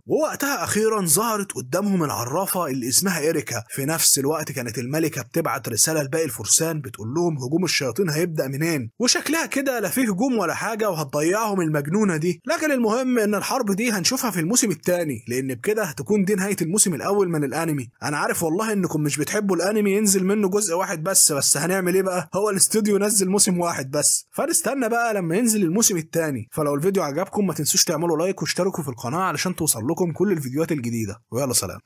ووقتها اخيرا ظهرت قدامهم العرافه اللي اسمها إيريكا. في نفس الوقت كانت الملكه بتبعت رساله لباقي الفرسان بتقول لهم هجوم الشياطين هيبدا منين، وشكلها كده لا فيه هجوم ولا حاجه وهتضيعهم المجنونه دي. لكن المهم ان الحرب دي هنشوفها في الموسم الثاني، لان بكده هتكون دي نهايه الموسم الاول من الانمي. انا عارف والله انكم مش بتحبوا الانمي ينزل منه جزء واحد بس هنعمل ايه بقى، هو الاستوديو نزل موسم واحد بس، فنستنى بقى لما ينزل الموسم الثاني. فلو الفيديو عجبكم ما تنسوش تعملوا لايك واشتركوا في القناه علشان توصل لكم كل الفيديوهات الجديده، ويلا سلام.